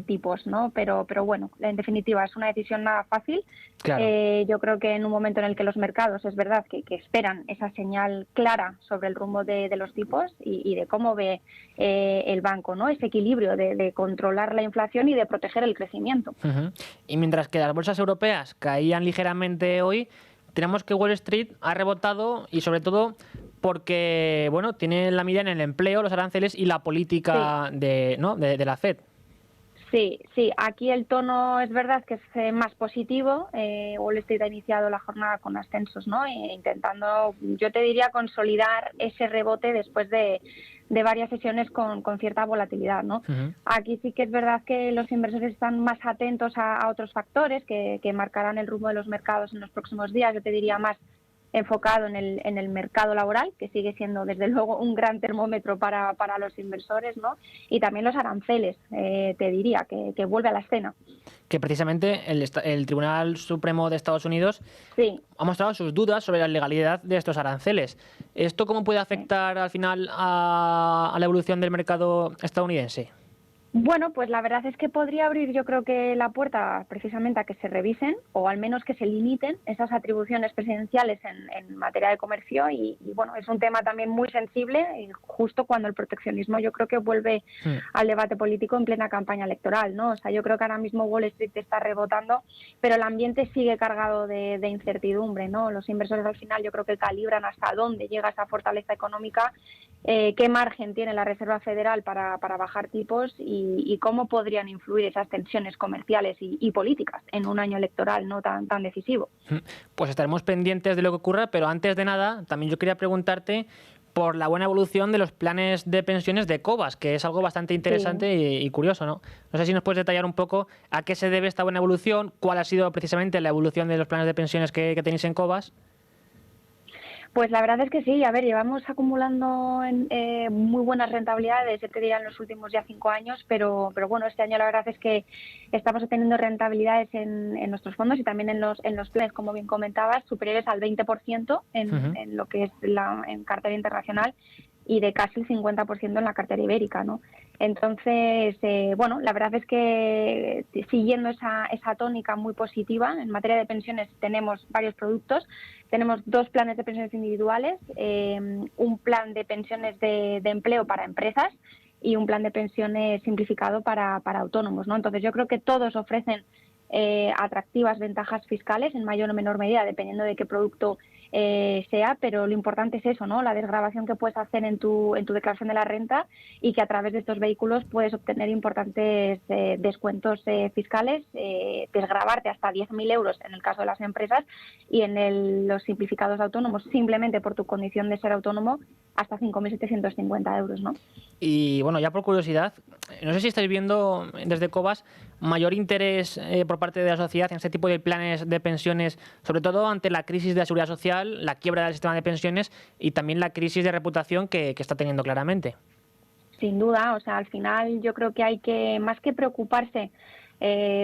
tipos, ¿no? Pero bueno, en definitiva es una decisión nada fácil. Claro. Yo creo que en un momento en el que los mercados, es verdad, que esperan esa señal clara sobre el rumbo de los tipos y de cómo ve el banco, ¿no?, ese equilibrio de controlar la inflación y de proteger el crecimiento. Y mientras que las bolsas europeas caían ligeramente hoy, tenemos que Wall Street ha rebotado, y sobre todo porque tiene la mirada en el empleo, los aranceles y la política de la Fed. Sí, aquí el tono es verdad que es más positivo. Wall Street ha iniciado la jornada con ascensos, ¿no?, intentando, yo te diría, consolidar ese rebote después de varias sesiones con cierta volatilidad, ¿no? Aquí sí que es verdad que los inversores están más atentos a otros factores que marcarán el rumbo de los mercados en los próximos días. Yo te diría más enfocado en el mercado laboral, que sigue siendo desde luego un gran termómetro para los inversores, ¿no? Y también los aranceles, te diría, que vuelve a la escena. Que precisamente el Tribunal Supremo de Estados Unidos ha mostrado sus dudas sobre la legalidad de estos aranceles. ¿Esto cómo puede afectar al final a la evolución del mercado estadounidense? Bueno, pues la verdad es que podría abrir, yo creo que la puerta precisamente a que se revisen o al menos que se limiten esas atribuciones presidenciales en materia de comercio y bueno, es un tema también muy sensible y justo cuando el proteccionismo yo creo que vuelve al debate político en plena campaña electoral, ¿no? O sea, yo creo que ahora mismo Wall Street está rebotando, pero el ambiente sigue cargado de incertidumbre, ¿no? Los inversores al final yo creo que calibran hasta dónde llega esa fortaleza económica, qué margen tiene la Reserva Federal para bajar tipos y cómo podrían influir esas tensiones comerciales y políticas en un año electoral no tan decisivo. Pues estaremos pendientes de lo que ocurra, pero antes de nada, también yo quería preguntarte por la buena evolución de los planes de pensiones de Cobas, que es algo bastante interesante y curioso, ¿no? No sé si nos puedes detallar un poco a qué se debe esta buena evolución, cuál ha sido precisamente la evolución de los planes de pensiones que tenéis en Cobas. Pues la verdad es que sí, a ver, llevamos acumulando muy buenas rentabilidades, yo te diría en los últimos ya 5 años, pero bueno, este año la verdad es que estamos obteniendo rentabilidades en nuestros fondos y también en los planes, como bien comentabas, superiores al 20% en lo que es en cartera internacional y de casi el 50% en la cartera ibérica, ¿no? Entonces, bueno, la verdad es que siguiendo esa tónica muy positiva, en materia de pensiones tenemos varios productos. Tenemos 2 planes de pensiones individuales, un plan de pensiones de empleo para empresas y un plan de pensiones simplificado para autónomos, ¿no? Entonces, yo creo que todos ofrecen atractivas ventajas fiscales en mayor o menor medida, dependiendo de qué producto sea, pero lo importante es eso, ¿no? La desgravación que puedes hacer en tu declaración de la renta y que a través de estos vehículos puedes obtener importantes descuentos fiscales, desgravarte hasta 10.000 euros en el caso de las empresas y en los simplificados autónomos, simplemente por tu condición de ser autónomo, hasta 5.750 euros, ¿no? Y bueno, ya por curiosidad, no sé si estáis viendo desde Cobas mayor interés por parte de la sociedad en este tipo de planes de pensiones, sobre todo ante la crisis de la seguridad social, la quiebra del sistema de pensiones y también la crisis de reputación que está teniendo claramente. Sin duda, o sea, al final yo creo que hay que, más que preocuparse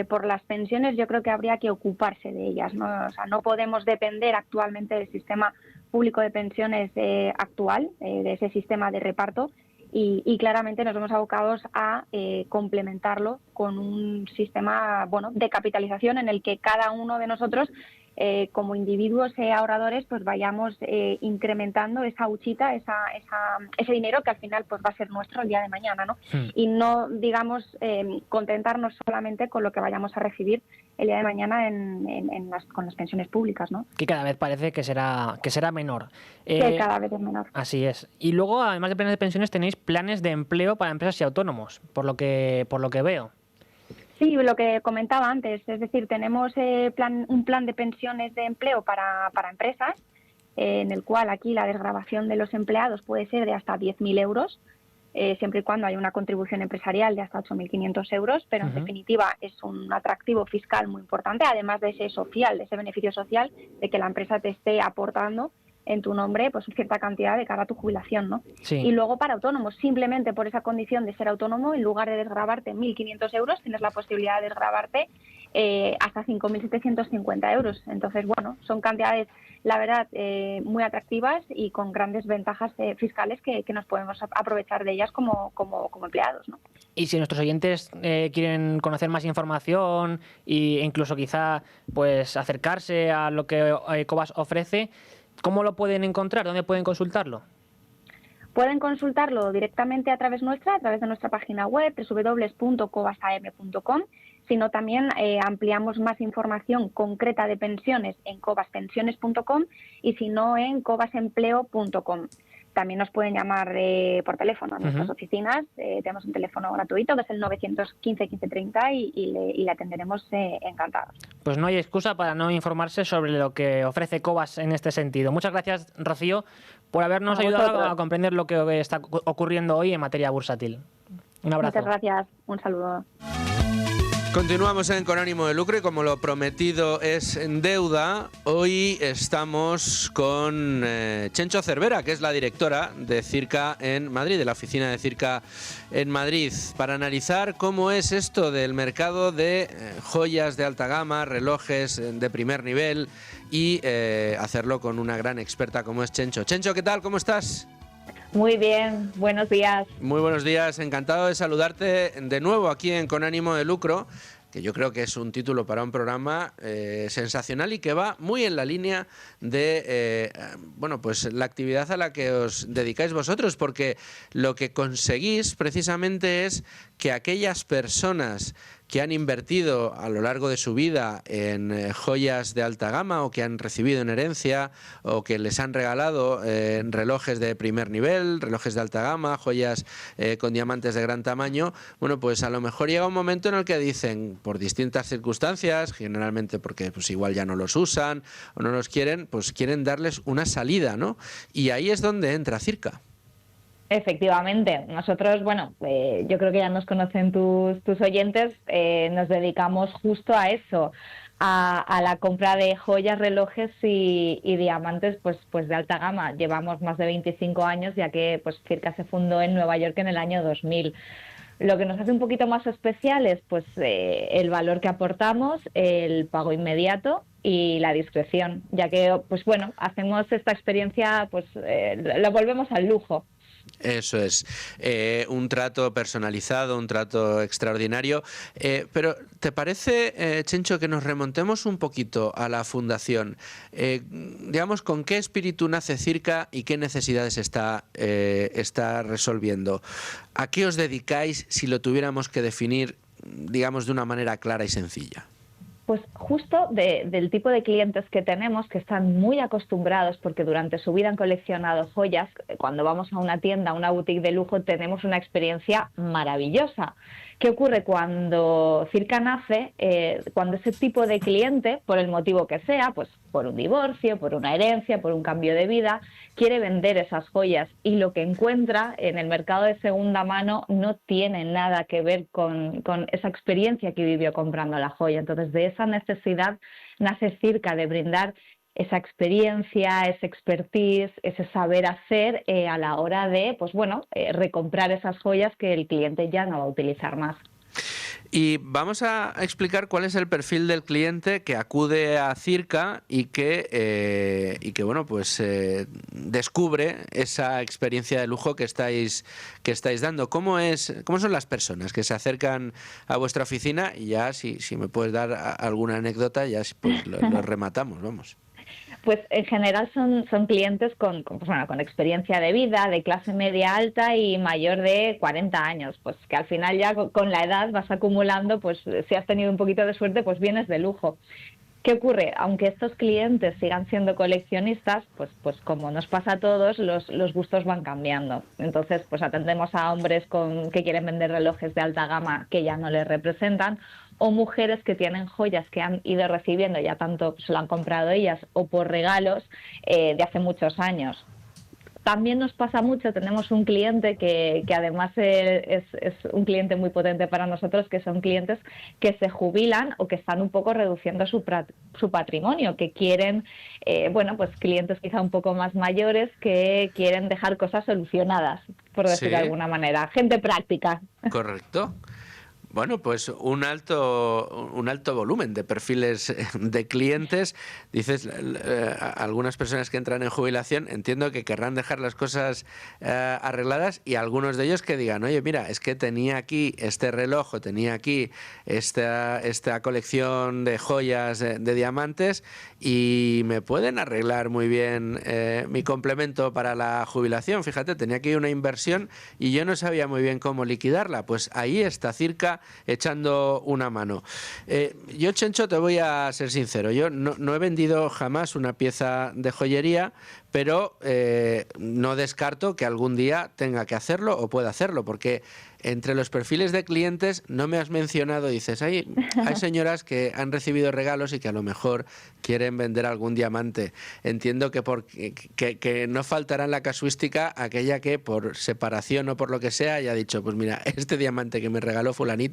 por las pensiones, yo creo que habría que ocuparse de ellas, ¿no? O sea, no podemos depender actualmente del sistema público de pensiones actual, de ese sistema de reparto, y claramente nos vemos abocados a complementarlo con un sistema, bueno, de capitalización en el que cada uno de nosotros como individuos ahorradores pues vayamos incrementando esa huchita, ese dinero que al final pues va a ser nuestro el día de mañana, ¿no? Y no, digamos, contentarnos solamente con lo que vayamos a recibir el día de mañana con las pensiones públicas, ¿no? Que cada vez parece que será menor. Que cada vez es menor. Así es. Y luego, además de planes de pensiones, tenéis planes de empleo para empresas y autónomos, por lo que veo. Sí, lo que comentaba antes, es decir, tenemos un plan de pensiones de empleo para empresas, en el cual aquí la desgravación de los empleados puede ser de hasta 10.000 euros, siempre y cuando haya una contribución empresarial de hasta 8.500 euros, pero en definitiva es un atractivo fiscal muy importante, además de ese social, de ese beneficio social, de que la empresa te esté aportando en tu nombre pues cierta cantidad de cara a tu jubilación, ¿no? Sí. Y luego para autónomos, simplemente por esa condición de ser autónomo, en lugar de desgravarte 1.500 euros, tienes la posibilidad de desgravarte hasta 5.750 euros. Entonces, bueno, son cantidades, la verdad, muy atractivas y con grandes ventajas fiscales que nos podemos aprovechar de ellas como empleados, ¿no? Y si nuestros oyentes quieren conocer más información e incluso quizá pues acercarse a lo que Cobas ofrece, ¿cómo lo pueden encontrar? ¿Dónde pueden consultarlo? Pueden consultarlo directamente a través de nuestra página web www.cobasam.com, sino también ampliamos más información concreta de pensiones en cobaspensiones.com y si no en cobasempleo.com. También nos pueden llamar por teléfono a nuestras oficinas. Tenemos un teléfono gratuito que es el 915 1530 y le atenderemos encantados. Pues no hay excusa para no informarse sobre lo que ofrece Cobas en este sentido. Muchas gracias, Rocío, por habernos ayudado a comprender lo que está ocurriendo hoy en materia bursátil. Un abrazo. Muchas gracias. Un saludo. Continuamos en Con ánimo de lucro y como lo prometido es en deuda, hoy estamos con Chencho Cervera, que es la directora de Circa en Madrid, de la oficina de Circa en Madrid, para analizar cómo es esto del mercado de joyas de alta gama, relojes de primer nivel y hacerlo con una gran experta como es Chencho. Chencho, ¿qué tal? ¿Cómo estás? Muy bien, buenos días. Muy buenos días, encantado de saludarte de nuevo aquí en Con Ánimo de Lucro, que yo creo que es un título para un programa sensacional y que va muy en la línea de bueno, pues la actividad a la que os dedicáis vosotros, porque lo que conseguís precisamente es que aquellas personas que han invertido a lo largo de su vida en joyas de alta gama o que han recibido en herencia o que les han regalado relojes de primer nivel, relojes de alta gama, joyas con diamantes de gran tamaño, bueno, pues a lo mejor llega un momento en el que dicen, por distintas circunstancias, generalmente porque pues igual ya no los usan o no los quieren, pues quieren darles una salida, ¿no? Y ahí es donde entra Circa. Efectivamente, nosotros, bueno, yo creo que ya nos conocen tus oyentes, nos dedicamos justo a eso, a la compra de joyas, relojes y diamantes pues de alta gama. Llevamos más de 25 años, ya que pues Circa se fundó en Nueva York en el año 2000. Lo que nos hace un poquito más especial es pues el valor que aportamos, el pago inmediato y la discreción, ya que pues bueno, hacemos esta experiencia, pues la volvemos al lujo. Eso es, un trato personalizado, un trato extraordinario. Pero ¿te parece, Chencho, que nos remontemos un poquito a la fundación? Digamos, ¿con qué espíritu nace Circa y qué necesidades está resolviendo? ¿A qué os dedicáis si lo tuviéramos que definir, digamos, de una manera clara y sencilla? Pues justo del tipo de clientes que tenemos, que están muy acostumbrados porque durante su vida han coleccionado joyas. Cuando vamos a una tienda, a una boutique de lujo, tenemos una experiencia maravillosa. ¿Qué ocurre cuando Circa nace? Cuando ese tipo de cliente, por el motivo que sea, pues por un divorcio, por una herencia, por un cambio de vida, quiere vender esas joyas y lo que encuentra en el mercado de segunda mano no tiene nada que ver con esa experiencia que vivió comprando la joya. Entonces, de esa necesidad nace Circa, de brindar esa experiencia, ese expertise, ese saber hacer a la hora de, pues bueno, recomprar esas joyas que el cliente ya no va a utilizar más. Y vamos a explicar cuál es el perfil del cliente que acude a Circa y que bueno, pues descubre esa experiencia de lujo que estáis dando. ¿Cómo son las personas que se acercan a vuestra oficina? Y ya, si me puedes dar alguna anécdota, ya pues lo rematamos, vamos. Pues en general son clientes con experiencia de vida, de clase media alta y mayor de 40 años, pues que al final ya con la edad vas acumulando, pues si has tenido un poquito de suerte, pues vienes de lujo. ¿Qué ocurre? Aunque estos clientes sigan siendo coleccionistas, pues como nos pasa a todos, los gustos van cambiando. Entonces, pues atendemos a hombres que quieren vender relojes de alta gama que ya no les representan, o mujeres que tienen joyas que han ido recibiendo, ya tanto se lo han comprado ellas o por regalos de hace muchos años. También nos pasa mucho, tenemos un cliente que además es un cliente muy potente para nosotros, que son clientes que se jubilan o que están un poco reduciendo su patrimonio, que quieren, pues clientes quizá un poco más mayores que quieren dejar cosas solucionadas, por decir de alguna manera. Gente práctica. Correcto. Bueno, pues un alto volumen de perfiles de clientes. Dices, algunas personas que entran en jubilación, entiendo que querrán dejar las cosas arregladas, y algunos de ellos que digan, oye, mira, es que tenía aquí este reloj o tenía aquí esta colección de joyas de diamantes y me pueden arreglar muy bien mi complemento para la jubilación. Fíjate, tenía aquí una inversión y yo no sabía muy bien cómo liquidarla. Pues ahí está Circa echando una mano. Yo, Chencho, te voy a ser sincero, yo no he vendido jamás una pieza de joyería, pero no descarto que algún día tenga que hacerlo o pueda hacerlo, porque entre los perfiles de clientes no me has mencionado, dices, hay señoras que han recibido regalos y que a lo mejor quieren vender algún diamante. Entiendo que no faltará en la casuística aquella que por separación o por lo que sea haya dicho, pues mira, este diamante que me regaló fulanito,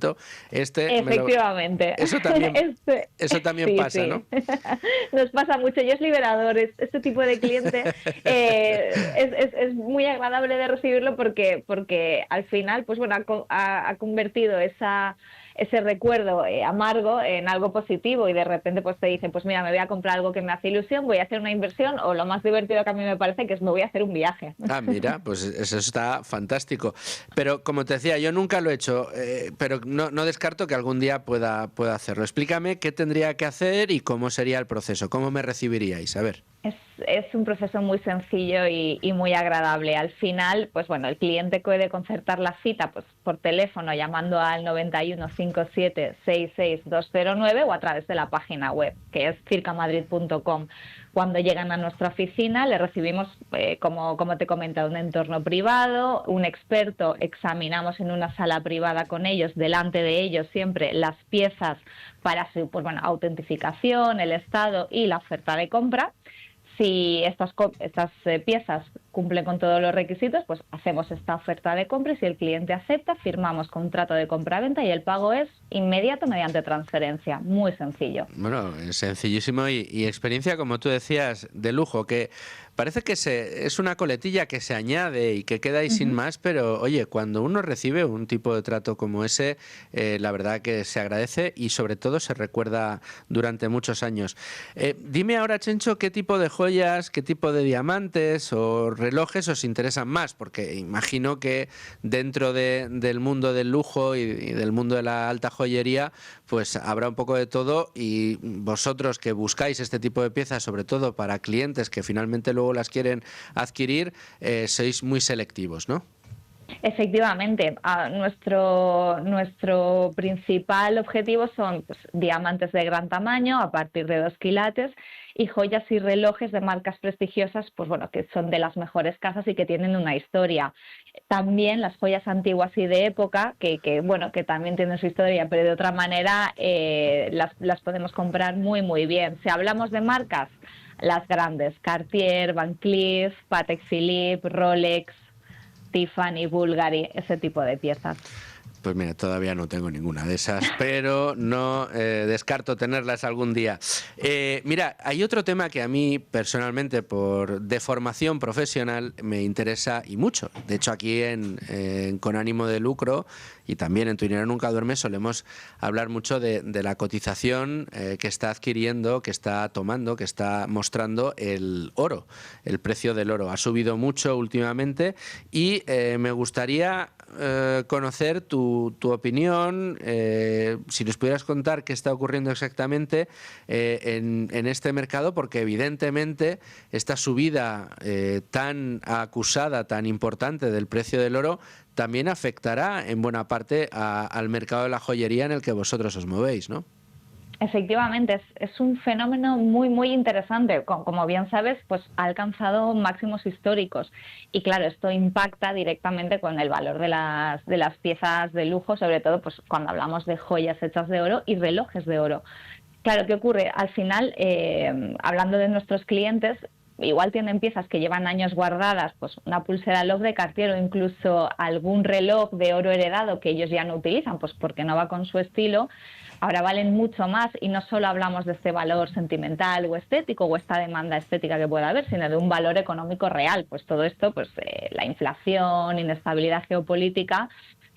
Efectivamente. Eso también sí, pasa, sí. ¿no? Nos pasa mucho y es liberador. Este tipo de cliente es muy agradable de recibirlo porque al final, pues bueno, ha convertido esa ese recuerdo amargo en algo positivo y de repente pues te dicen, pues mira, me voy a comprar algo que me hace ilusión, voy a hacer una inversión, o lo más divertido que a mí me parece que es me voy a hacer un viaje. Ah, mira, pues eso está fantástico. Pero como te decía, yo nunca lo he hecho, pero no descarto que algún día pueda hacerlo. Explícame qué tendría que hacer y cómo sería el proceso, cómo me recibiríais, a ver. Es un proceso muy sencillo y muy agradable. Al final, pues bueno, el cliente puede concertar la cita pues por teléfono llamando al 91 57 66 209 o a través de la página web, que es circamadrid.com. Cuando llegan a nuestra oficina, le recibimos, como te he comentado, un entorno privado, un experto, examinamos en una sala privada con ellos, delante de ellos siempre las piezas para su autentificación, el estado y la oferta de compra. Si estas piezas cumplen con todos los requisitos, pues hacemos esta oferta de compra y si el cliente acepta, firmamos contrato de compra-venta y el pago es inmediato mediante transferencia. Muy sencillo. Bueno, es sencillísimo y experiencia, como tú decías, de lujo, que parece que es una coletilla que se añade y que queda ahí sin más, pero oye, cuando uno recibe un tipo de trato como ese, la verdad que se agradece y sobre todo se recuerda durante muchos años. Dime ahora, Chencho, ¿qué tipo de joyas, qué tipo de diamantes o relojes os interesan más? Porque imagino que dentro del mundo del lujo y del mundo de la alta joyería, pues habrá un poco de todo y vosotros que buscáis este tipo de piezas, sobre todo para clientes que finalmente luego las quieren adquirir, sois muy selectivos, ¿no? Efectivamente, nuestro principal objetivo son pues, diamantes de gran tamaño a partir de 2 quilates y joyas y relojes de marcas prestigiosas, pues bueno, que son de las mejores casas y que tienen una historia. También las joyas antiguas y de época, que también tienen su historia, pero de otra manera las podemos comprar muy, muy bien. Si hablamos de marcas, las grandes, Cartier, Van Cleef, Patek Philippe, Rolex, Tiffany, Bulgari, ese tipo de piezas. Pues mira, todavía no tengo ninguna de esas, pero no descarto tenerlas algún día. Mira, hay otro tema que a mí personalmente, de formación profesional, me interesa y mucho. De hecho, aquí en Con Ánimo de Lucro y también en Tu Dinero Nunca Duerme solemos hablar mucho de la cotización que está adquiriendo, que está tomando, que está mostrando el oro. El precio del oro ha subido mucho últimamente y me gustaría conocer tu opinión, si nos pudieras contar qué está ocurriendo exactamente en este mercado, porque evidentemente esta subida tan acusada, tan importante del precio del oro, también afectará en buena parte al mercado de la joyería en el que vosotros os movéis, ¿no? Efectivamente, es un fenómeno muy, muy interesante. Como bien sabes, pues ha alcanzado máximos históricos y claro, esto impacta directamente con el valor de las piezas de lujo, sobre todo pues cuando hablamos de joyas hechas de oro y relojes de oro. Claro, ¿qué ocurre? Al final, hablando de nuestros clientes, igual tienen piezas que llevan años guardadas, pues una pulsera Love de Cartier o incluso algún reloj de oro heredado que ellos ya no utilizan, pues porque no va con su estilo. Ahora valen mucho más y no solo hablamos de este valor sentimental o estético o esta demanda estética que pueda haber, sino de un valor económico real. Pues todo esto, pues la inflación, inestabilidad geopolítica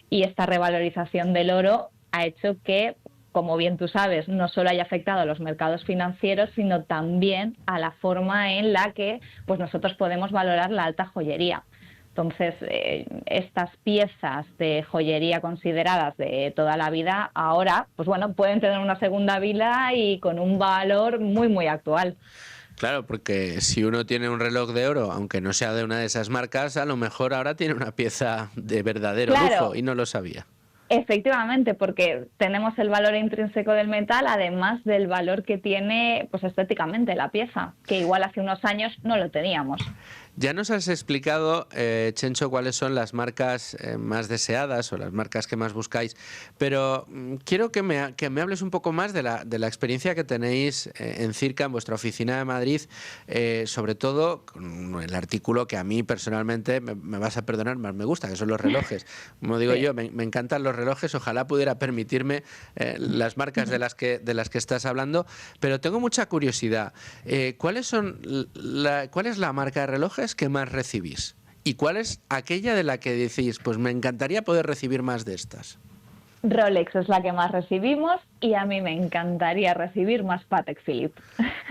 y esta revalorización del oro ha hecho que, como bien tú sabes, no solo haya afectado a los mercados financieros, sino también a la forma en la que pues nosotros podemos valorar la alta joyería. Entonces, estas piezas de joyería consideradas de toda la vida, ahora, pues bueno, pueden tener una segunda vida y con un valor muy, muy actual. Claro, porque si uno tiene un reloj de oro, aunque no sea de una de esas marcas, a lo mejor ahora tiene una pieza de verdadero lujo y no lo sabía. Efectivamente, porque tenemos el valor intrínseco del metal, además del valor que tiene pues estéticamente la pieza, que igual hace unos años no lo teníamos. Ya nos has explicado, Chencho, cuáles son las marcas más deseadas o las marcas que más buscáis, pero quiero que me hables un poco más de la experiencia que tenéis en Circa, en vuestra oficina de Madrid, sobre todo con el artículo que a mí personalmente, me vas a perdonar, más me gusta, que son los relojes. Como digo yo, me encantan los relojes, ojalá pudiera permitirme las marcas de las que estás hablando, pero tengo mucha curiosidad. ¿Cuál es la marca de relojes que más recibís? ¿Y cuál es aquella de la que decís, pues me encantaría poder recibir más de estas? Rolex es la que más recibimos y a mí me encantaría recibir más Patek Philippe.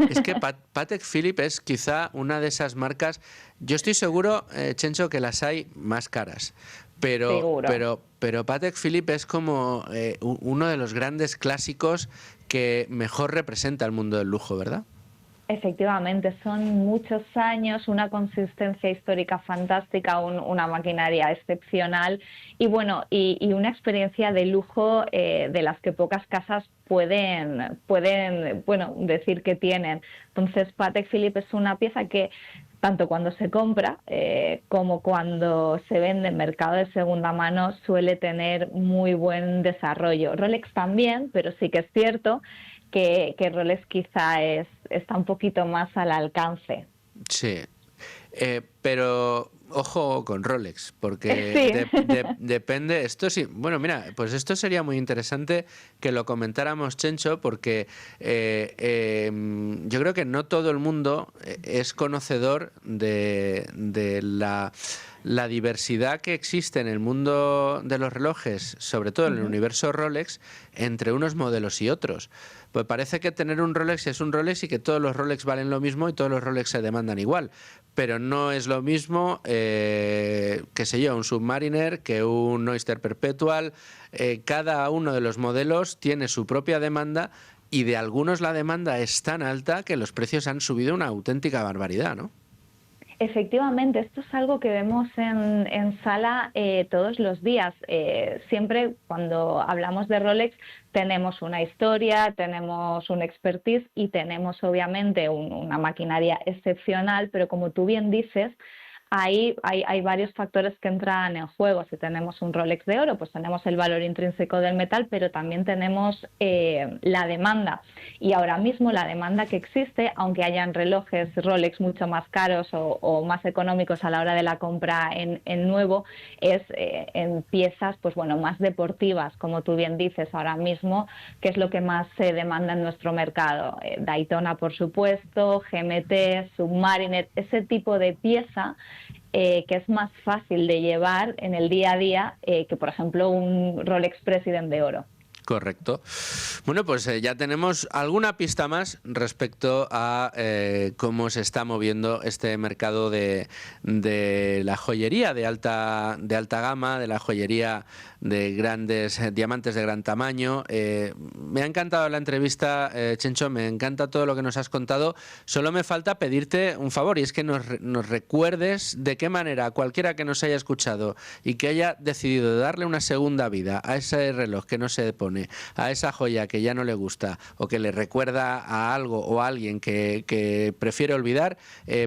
Es que Patek Philippe es quizá una de esas marcas, yo estoy seguro, Chencho, que las hay más caras. Pero Patek Philippe es como uno de los grandes clásicos que mejor representa el mundo del lujo, ¿verdad? Efectivamente, son muchos años, una consistencia histórica fantástica, una maquinaria excepcional y bueno, y una experiencia de lujo de las que pocas casas pueden decir que tienen. Entonces, Patek Philippe es una pieza que tanto cuando se compra como cuando se vende en mercado de segunda mano suele tener muy buen desarrollo. Rolex también, pero sí que es cierto que Rolex quizá está un poquito más al alcance. Sí, pero ojo con Rolex, porque sí. Depende, esto sí, bueno, mira, pues esto sería muy interesante que lo comentáramos, Chencho, porque yo creo que no todo el mundo es conocedor de la diversidad que existe en el mundo de los relojes, sobre todo en el universo Rolex, entre unos modelos y otros. Pues parece que tener un Rolex es un Rolex y que todos los Rolex valen lo mismo y todos los Rolex se demandan igual. Pero no es lo mismo, qué sé yo, un Submariner que un Oyster Perpetual. Cada uno de los modelos tiene su propia demanda y de algunos la demanda es tan alta que los precios han subido una auténtica barbaridad, ¿no? Efectivamente, esto es algo que vemos en sala todos los días. Siempre cuando hablamos de Rolex tenemos una historia, tenemos un expertise y tenemos obviamente una maquinaria excepcional, pero como tú bien dices, hay varios factores que entran en juego. Si tenemos un Rolex de oro, pues tenemos el valor intrínseco del metal, pero también tenemos la demanda. Y ahora mismo la demanda que existe, aunque hayan relojes Rolex mucho más caros o más económicos a la hora de la compra en nuevo, es en piezas pues bueno, más deportivas, como tú bien dices ahora mismo, que es lo que más se demanda en nuestro mercado. Daytona, por supuesto, GMT, Submariner, ese tipo de pieza que es más fácil de llevar en el día a día que, por ejemplo, un Rolex President de oro. Correcto. Bueno, pues ya tenemos alguna pista más respecto a cómo se está moviendo este mercado de la joyería de alta gama, de la joyería de grandes diamantes de gran tamaño. Me ha encantado la entrevista, Chencho, me encanta todo lo que nos has contado. Solo me falta pedirte un favor y es que nos recuerdes de qué manera cualquiera que nos haya escuchado y que haya decidido darle una segunda vida a ese reloj que no se pone, a esa joya que ya no le gusta o que le recuerda a algo o a alguien que prefiere olvidar,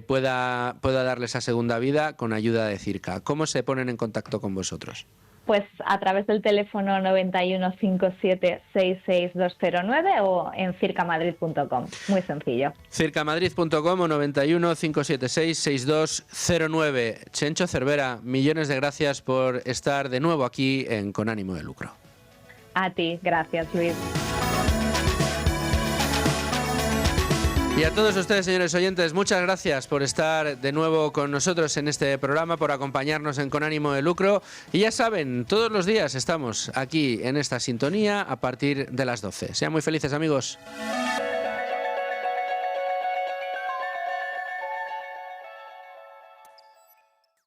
pueda darle esa segunda vida con ayuda de Circa. ¿Cómo se ponen en contacto con vosotros? Pues a través del teléfono 91 57 66209 o en circamadrid.com. Muy sencillo. Circamadrid.com o 91 576 6209. Chencho Cervera, millones de gracias por estar de nuevo aquí en Con Ánimo de Lucro. A ti, gracias, Luis. Y a todos ustedes, señores oyentes, muchas gracias por estar de nuevo con nosotros en este programa, por acompañarnos en Con Ánimo de Lucro. Y ya saben, todos los días estamos aquí en esta sintonía a partir de las 12. Sean muy felices, amigos.